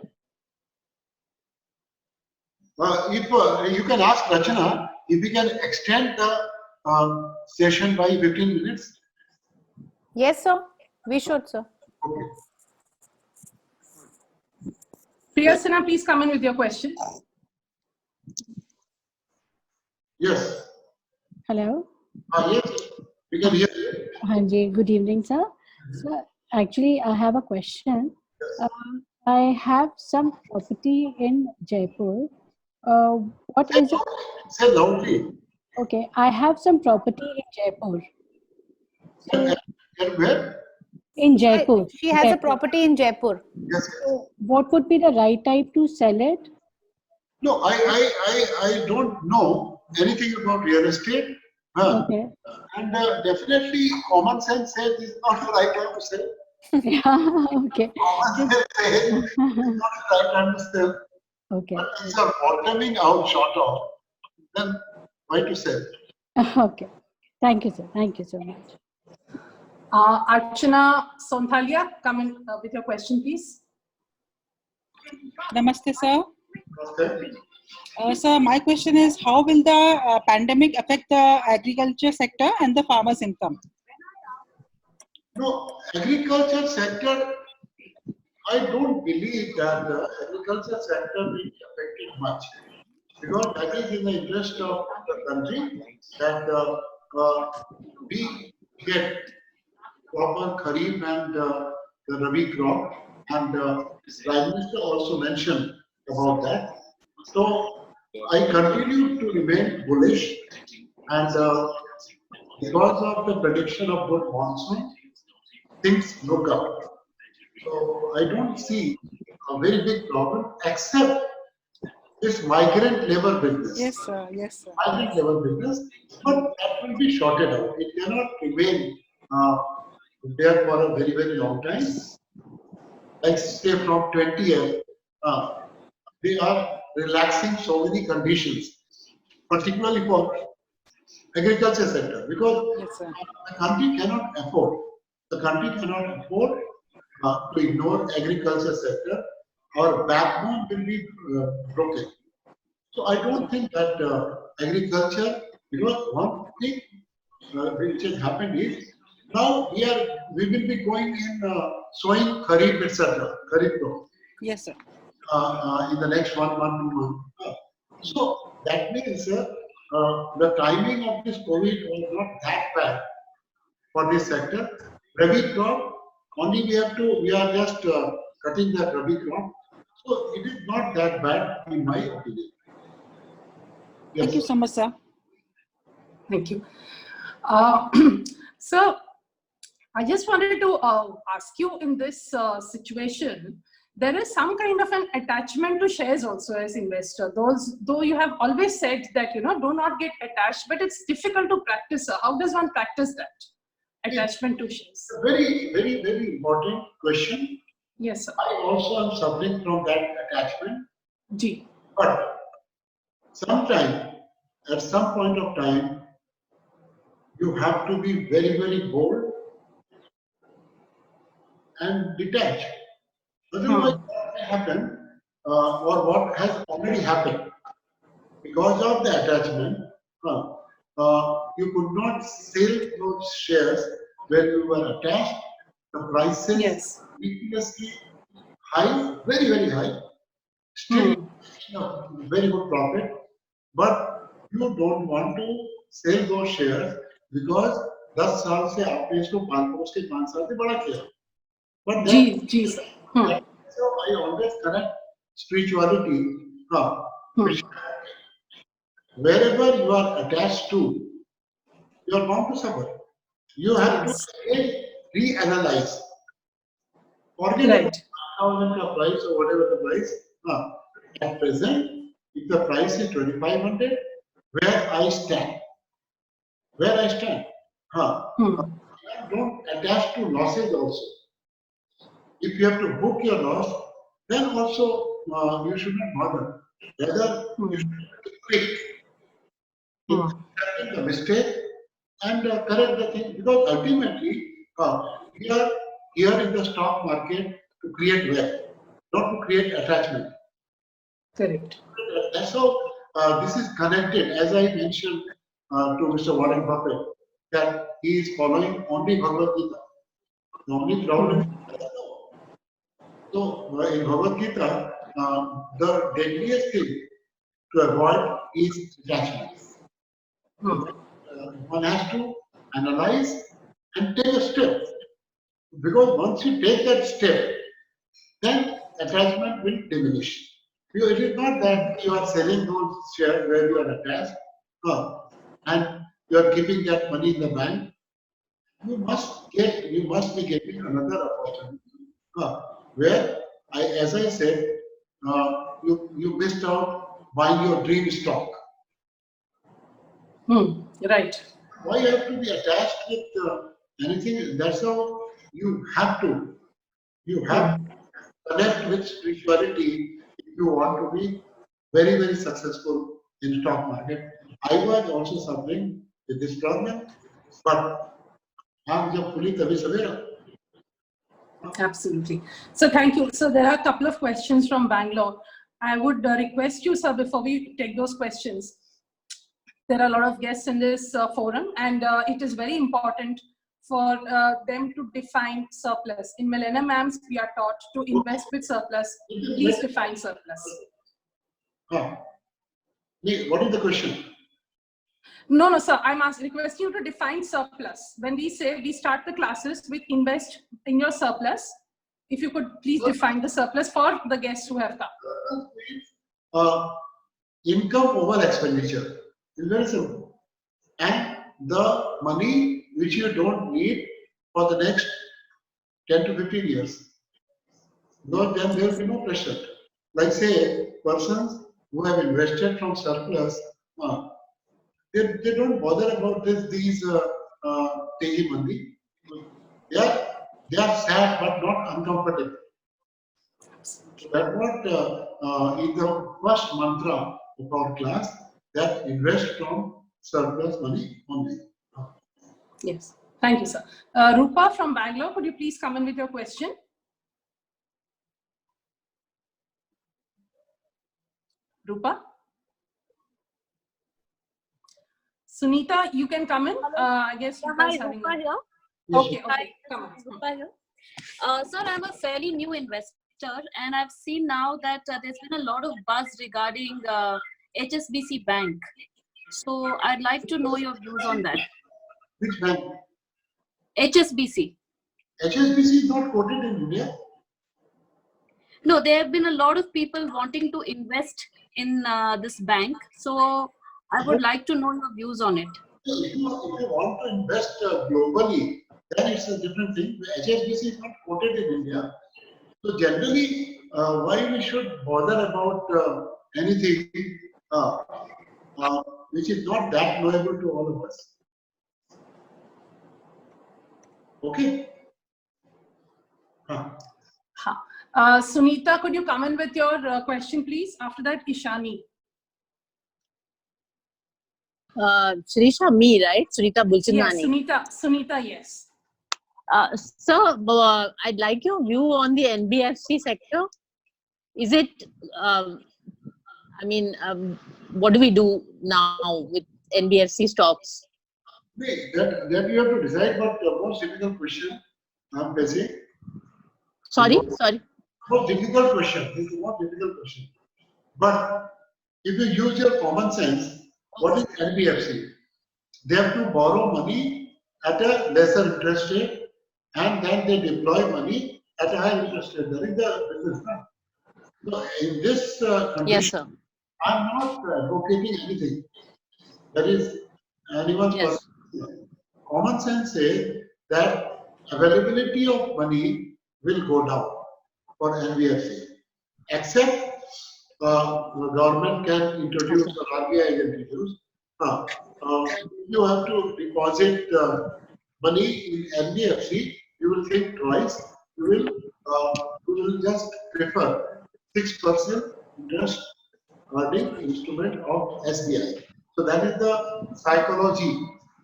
If you can ask Rachana if we can extend the session by 15 minutes. Yes, sir. We should, sir. Okay. Priya Sinha, please come in with your question. Yes. Hello. Yes, we can hear you. Hanji, good evening, sir. So, actually, I have a question. I have some property in Jaipur. What is it? Say loudly. Okay, I have some property in Jaipur. So, Where? in Jaipur. She has a property in Jaipur. Yes. So what would be the right time to sell it? No, I don't know anything about real estate. Okay. And definitely common sense says this is not the right time to sell. Yeah, okay. Common sense says it's not the right time to sell. Okay. But things are bottoming out short of, then why to sell? Okay. Thank you, sir. Thank you so much. Archana Sonthalia, come in with your question, please. Namaste, sir. Sir, my question is, how will the pandemic affect the agriculture sector and the farmers' income? No, agriculture sector, I don't believe that the agriculture sector will be affected much because that is in the interest of the country that we get proper Kharif and the Rabi crop, and Prime Minister also mentioned about that. So I continue to remain bullish, and because of the prediction of good monsoon, things look up. So I don't see a very big problem except this migrant labor business. Yes, sir. Yes, sir. Migrant labor business, but that will be sorted out. It cannot remain there for a very, very long time. Like say from 20 years, they are relaxing so many conditions, particularly for agriculture sector, because the country cannot afford. The country cannot afford to ignore agriculture sector. Our backbone will be broken. So I don't think that agriculture, because one thing which has happened is now we will be going in sowing Kharif, etc. Kharif crop. Yes, sir. In the next 1 month, 2 months. So that means the timing of this COVID was not that bad for this sector. Rabi crop, only we are just cutting the Rabi crop. So it is not that bad in my opinion. Yes. Thank you so much, sir. Thank you. So I just wanted to ask you, in this situation, there is some kind of an attachment to shares also as investor. Though you have always said that, do not get attached, but it's difficult to practice. How does one practice that attachment to shares? Very, very, very important question. Yes, sir. I also am suffering from that attachment. G. But sometime, at some point of time, you have to be very, very bold and detached. Otherwise, what may happen, or what has already happened, because of the attachment, you could not sell those shares where you were attached. The prices ridiculously high, very, very high. Still, very good profit, but you don't want to sell those shares because 10 साल से आपने इसको 5 साल से बड़ा किया. But then, so I always connect spirituality. Wherever you are attached to, you are bound to suffer. You have to again reanalyze. Forget about the price or whatever the price. At present, if the price is 2,500, where I stand. Don't attach to losses also. If you have to book your loss, then also you should not bother. Rather, you should be quick in correcting the mistake and correct the thing. Because ultimately, we are here in the stock market to create wealth, not to create attachment. Correct. That's how this is connected. As I mentioned to Mr. Warren Buffett, that he is following only Bhagavad Gita. The only problem is so in Bhagavad Gita, the deadliest thing to avoid is attachment. One has to analyze and take a step. Because once you take that step, then attachment will diminish. It is not that you are selling those shares where you are attached and you are keeping that money in the bank. You must be getting another opportunity where, as I said, you missed out buying your dream stock. Right. Why you have to be attached with anything? That's how you have to. You have to connect with spirituality if you want to be very, very successful in the stock market. I was also suffering with this problem, but I'm just fully savera. Absolutely. So thank you. So there are a couple of questions from Bangalore. I would request you, sir, before we take those questions. There are a lot of guests in this forum, and it is very important for them to define surplus. In Millennium AMS, we are taught to invest with surplus. Please define surplus. What is the question? No, sir. I'm requesting you to define surplus. When we say we start the classes with invest in your surplus, if you could please define the surplus for the guests who have come. Income over expenditure. It's very simple. And the money which you don't need for the next 10 to 15 years. No, then there will be no pressure. Like say, persons who have invested from surplus, they don't bother about these taking money. They are sad but not uncomfortable. So that's what is the first mantra of our class, that invest from surplus money only. Yes. Thank you, sir. Rupa from Bangalore, could you please come in with your question? Rupa? Sunita, you can come in. I guess you guys Hi, having Rupa here. Okay, Hi, okay. Come on. Rupa here. Sir, I'm a fairly new investor, and I've seen now that there's been a lot of buzz regarding HSBC Bank. So I'd like to know your views on that. Which bank? HSBC. HSBC is not quoted in India. No, there have been a lot of people wanting to invest in this bank. So I would like to know your views on it. If you want to invest globally, then it's a different thing. HSBC is not quoted in India. So generally, why we should bother about anything which is not that knowable to all of us. Okay. Sunita, could you come in with your question, please? After that, Ishani. Shirisha, me, right? Sunita Bulchandani. Yes, Sunita, yes. So, I'd like your view on the NBFC sector. Is it, what do we do now with NBFC stocks? That you have to decide, but the most difficult question I'm facing. Sorry? Most difficult question. This is the most difficult question. But if you use your common sense, what is NBFC? They have to borrow money at a lesser interest rate, and then they deploy money at a higher interest rate. That is the business. So in this condition, yes, sir. I'm not advocating anything. That is anyone's personal. Common sense says that availability of money will go down for NBFC, except the government can introduce, or RBI can introduce. You have to deposit money in NBFC, you will think twice. You will just prefer 6% interest earning instrument of SBI. So that is the psychology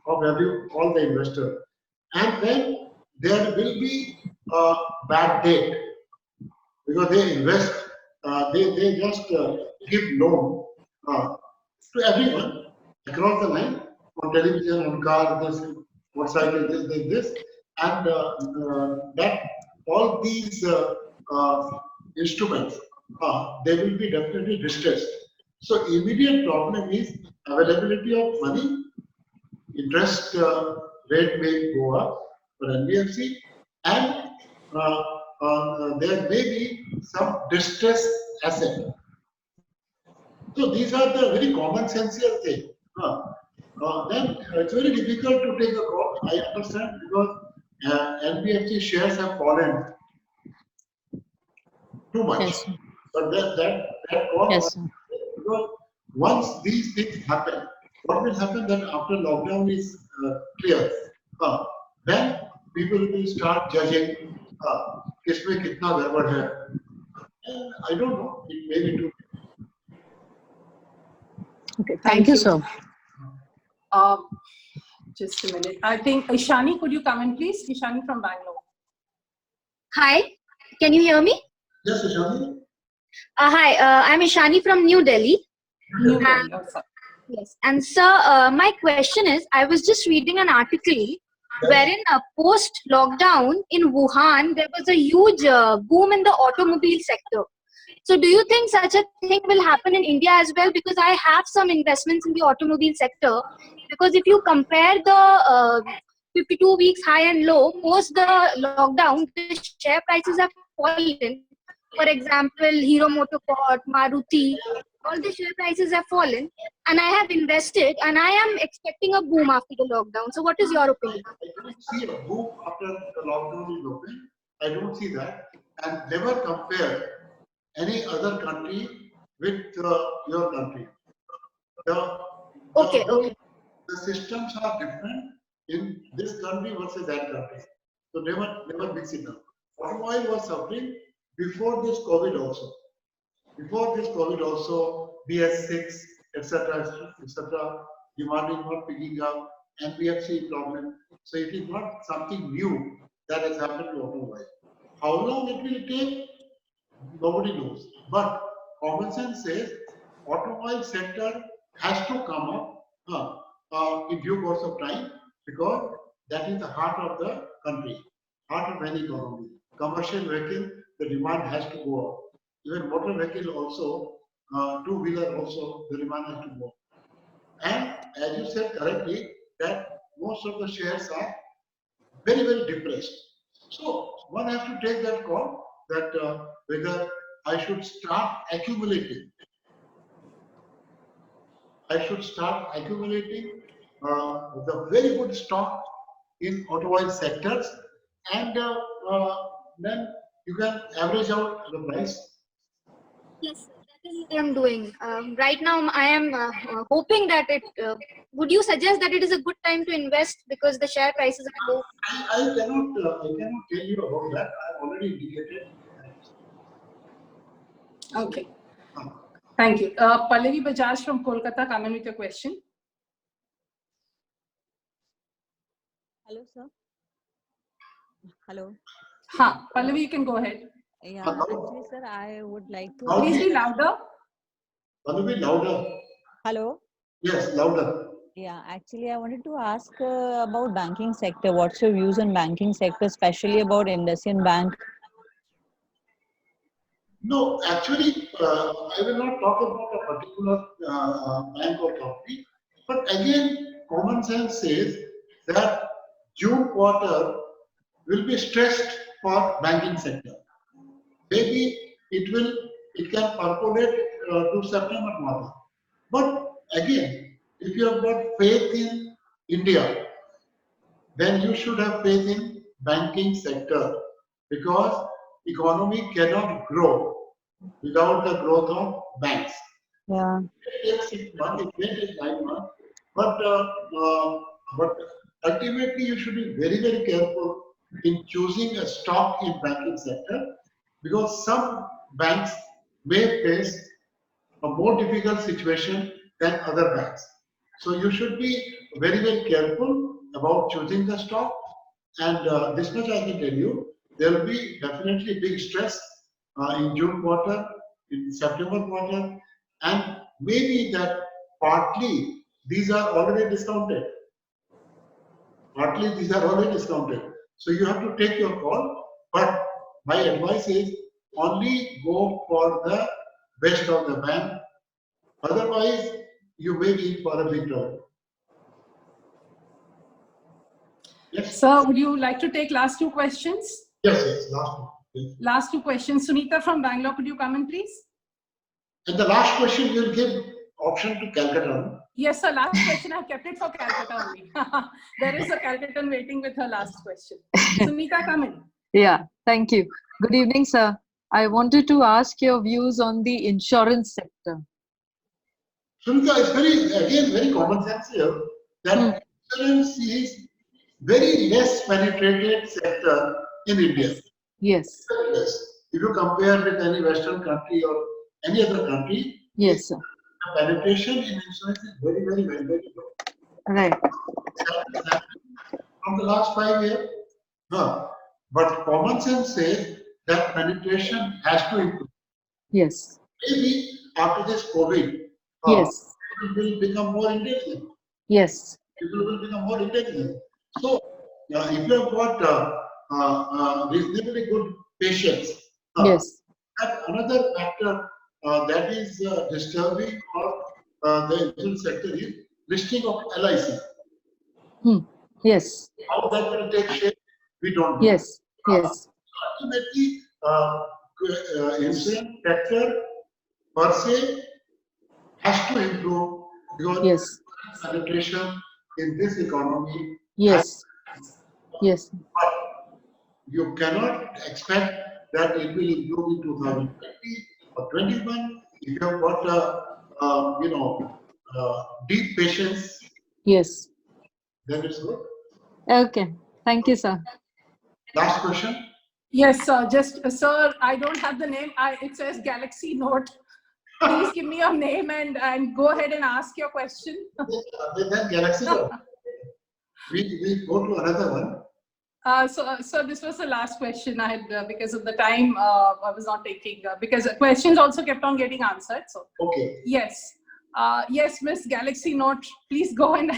of all the investors. And then there will be a bad debt because they invest, they just give loan to everyone across the line, on television, on car, this, motorcycle, this, and that all these instruments, they will be definitely distressed. So immediate problem is availability of money, interest rate may go up for NBFC, and there may be some distressed asset. So these are the very common sensical things. Then it's very difficult to take a call. I understand because NBFC shares have fallen too much. Yes. But that call, yes, because once these things happen, what will happen then after lockdown is clear? Then people will start judging. Kisme kitna garbad hai? I don't know. It may be true. Okay, thank you, sir. Just a minute. I think Ishani, could you come in, please? Ishani from Bangalore. Hi, can you hear me? Yes, Ishani. Hi, I'm Ishani from New Delhi. New Delhi. Yes, and sir, my question is, I was just reading an article wherein post-lockdown in Wuhan, there was a huge boom in the automobile sector. So do you think such a thing will happen in India as well? Because I have some investments in the automobile sector. Because if you compare the 52 weeks high and low, post the lockdown, the share prices have fallen. For example, Hero Motocorp, Maruti, all the share prices have fallen. And I have invested and I am expecting a boom after the lockdown. So what is your opinion? I don't see a boom after the lockdown is open. I don't see that. And never compare any other country with your country. The systems are different in this country versus that country. So never mix it up. Automobile was suffering before this COVID also. Before this COVID also, BS6, etc., demand is not picking up, NBFC problem. So it is not something new that has happened to automobile. How long it will take, nobody knows. But common sense says automobile sector has to come up in due course of time, because that is the heart of the country, heart of any economy. Commercial vehicle, the demand has to go up. Even motor vehicle also, two-wheeler also, the demand has to go up. And as you said correctly, that most of the shares are very, very depressed. So one has to take that call that whether I should start accumulating. I should start accumulating the very good stock in automobile sectors, and then you can average out the price. Yes, sir, that is what I'm doing. Right now, I am hoping that it. Would you suggest that it is a good time to invest because the share prices are low? I cannot tell you about that. I already indicated. Okay. Thank you. Pallavi Bajaj from Kolkata, come in with your question. Hello, sir. Hello. Pallavi, you can go ahead. Yeah, actually, sir, I would like to. Please be louder. Pallavi, louder. Hello. Yes, louder. Yeah, actually, I wanted to ask about banking sector. What's your views on banking sector, especially about IndusInd Bank? No, actually, I will not talk about a particular bank or company. But again, common sense says that June quarter will be stressed for banking sector. Maybe it can percolate to September quarter. But again, if you have got faith in India, then you should have faith in banking sector, because economy cannot grow without the growth of banks. Yeah. It takes 6 months, it may take 9 months, but ultimately you should be very, very careful in choosing a stock in banking sector, because some banks may face a more difficult situation than other banks. So you should be very, very careful about choosing the stock. And this much I can tell you, there will be definitely big stress in June quarter, in September quarter, and maybe that partly these are already discounted. Partly these are already discounted. So you have to take your call, but my advice is only go for the best of the bank. Otherwise, you may be in for a big trouble. Yes. Sir, would you like to take last two questions? Yes, last one. Yes. Last two questions. Sunita from Bangalore, could you come in, please? And the last question will give option to Calcutta. Yes, sir. Last question. I've kept it for Calcutta only. There is a Calcuttan waiting with her last question. Sunita, come in. Yeah, thank you. Good evening, sir. I wanted to ask your views on the insurance sector. Sunita, it's very common sense here that insurance is very less penetrated sector in India. Yes. Yes. If you compare with any Western country or any other country, yes, sir. The penetration in insurance is very, very, very, very low. Right. From the last 5 years, no. But common sense says that penetration has to improve. Yes. Maybe after this COVID, yes, people will become more intelligent. Yes. People will become more intelligent. So, if you have got reasonably good patience, yes, And another factor that is disturbing for the insurance sector is listing of LIC. Yes. How that will take shape, we don't know. Yes. Yes. Ultimately, insurance sector per se has to improve because Yes. penetration in this economy. Yes. Yes. But you cannot expect that it will improve in 2020 or 21. If you have got deep patience, Yes. then it's good. Okay. Thank you, sir. Last question. Yes, sir. Sir, I don't have the name. It says Galaxy Note. Please give me your name and go ahead and ask your question. Then Galaxy Note. We go to another one. So this was the last question I had because of the time I was not taking because questions also kept on getting answered. So okay. Yes, yes, Miss Galaxy Note, please go and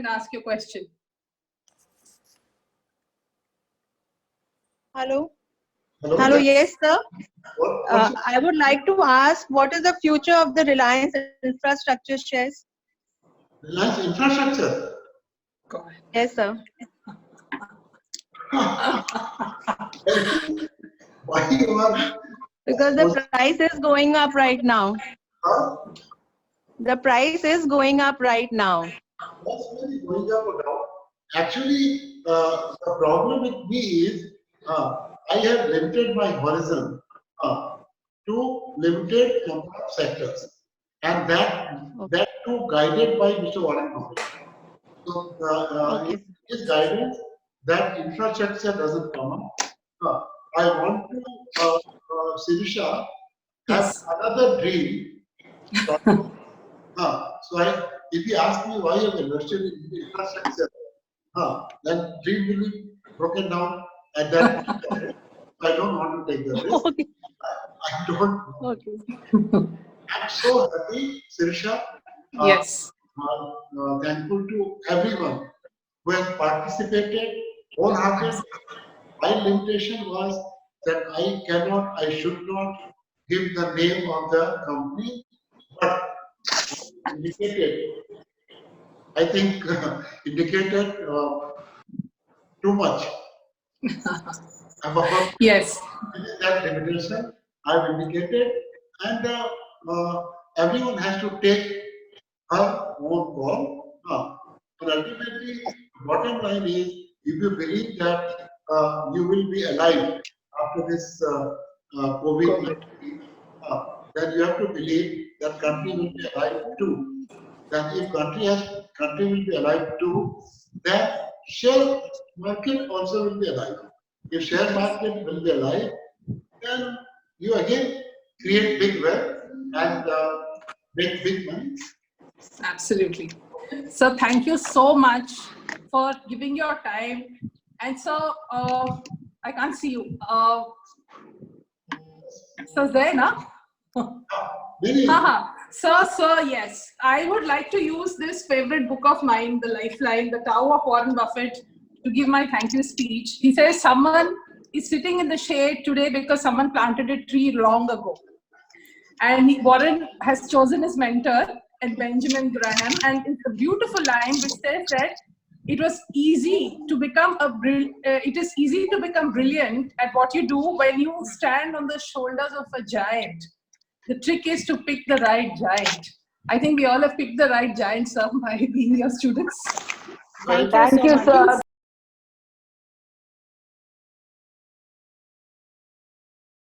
ask your question. Hello. Hello. Yes, sir. I would like to ask, what is the future of the Reliance Infrastructure shares? Reliance Infrastructure? Yes, sir. Why you are? Because the price is going up right now. Huh? The price is going up right now. What's really going up or down? Actually, the problem with me is I have limited my horizon to limited number of sectors, and that too guided by Mr. Warren Buffett. So his guidance that infrastructure doesn't come up. I want to, Sirisha, have another dream. If you ask me why I've invested in infrastructure, then dream will be broken down at that point. I don't want to take the risk. Okay. I don't. Okay. I'm so happy, Sirisha. Yes. Thankful to everyone who has participated wholeheartedly. My limitation was that I should not give the name of the company, but indicated, I think, indicated too much. Yes. That limitation I've indicated, and everyone has to take her own call. But ultimately, bottom line is, if you believe that you will be alive after this COVID, then you have to believe that country will be alive too. Then if country will be alive too, then share market also will be alive. If share market will be alive, then you again create big wealth and make big money. Absolutely. So thank you so much for giving your time. And so I can't see you. So there, na? So yes, I would like to use this favorite book of mine, The Lifeline, The Tao of Warren Buffett, to give my thank you speech. He says, someone is sitting in the shade today because someone planted a tree long ago. And Warren has chosen his mentor, and Benjamin Graham, and it's a beautiful line which says that it is easy to become brilliant at what you do when you stand on the shoulders of a giant. The trick is to pick the right giant. I think we all have picked the right giant, sir, by being your students. Thank you so much.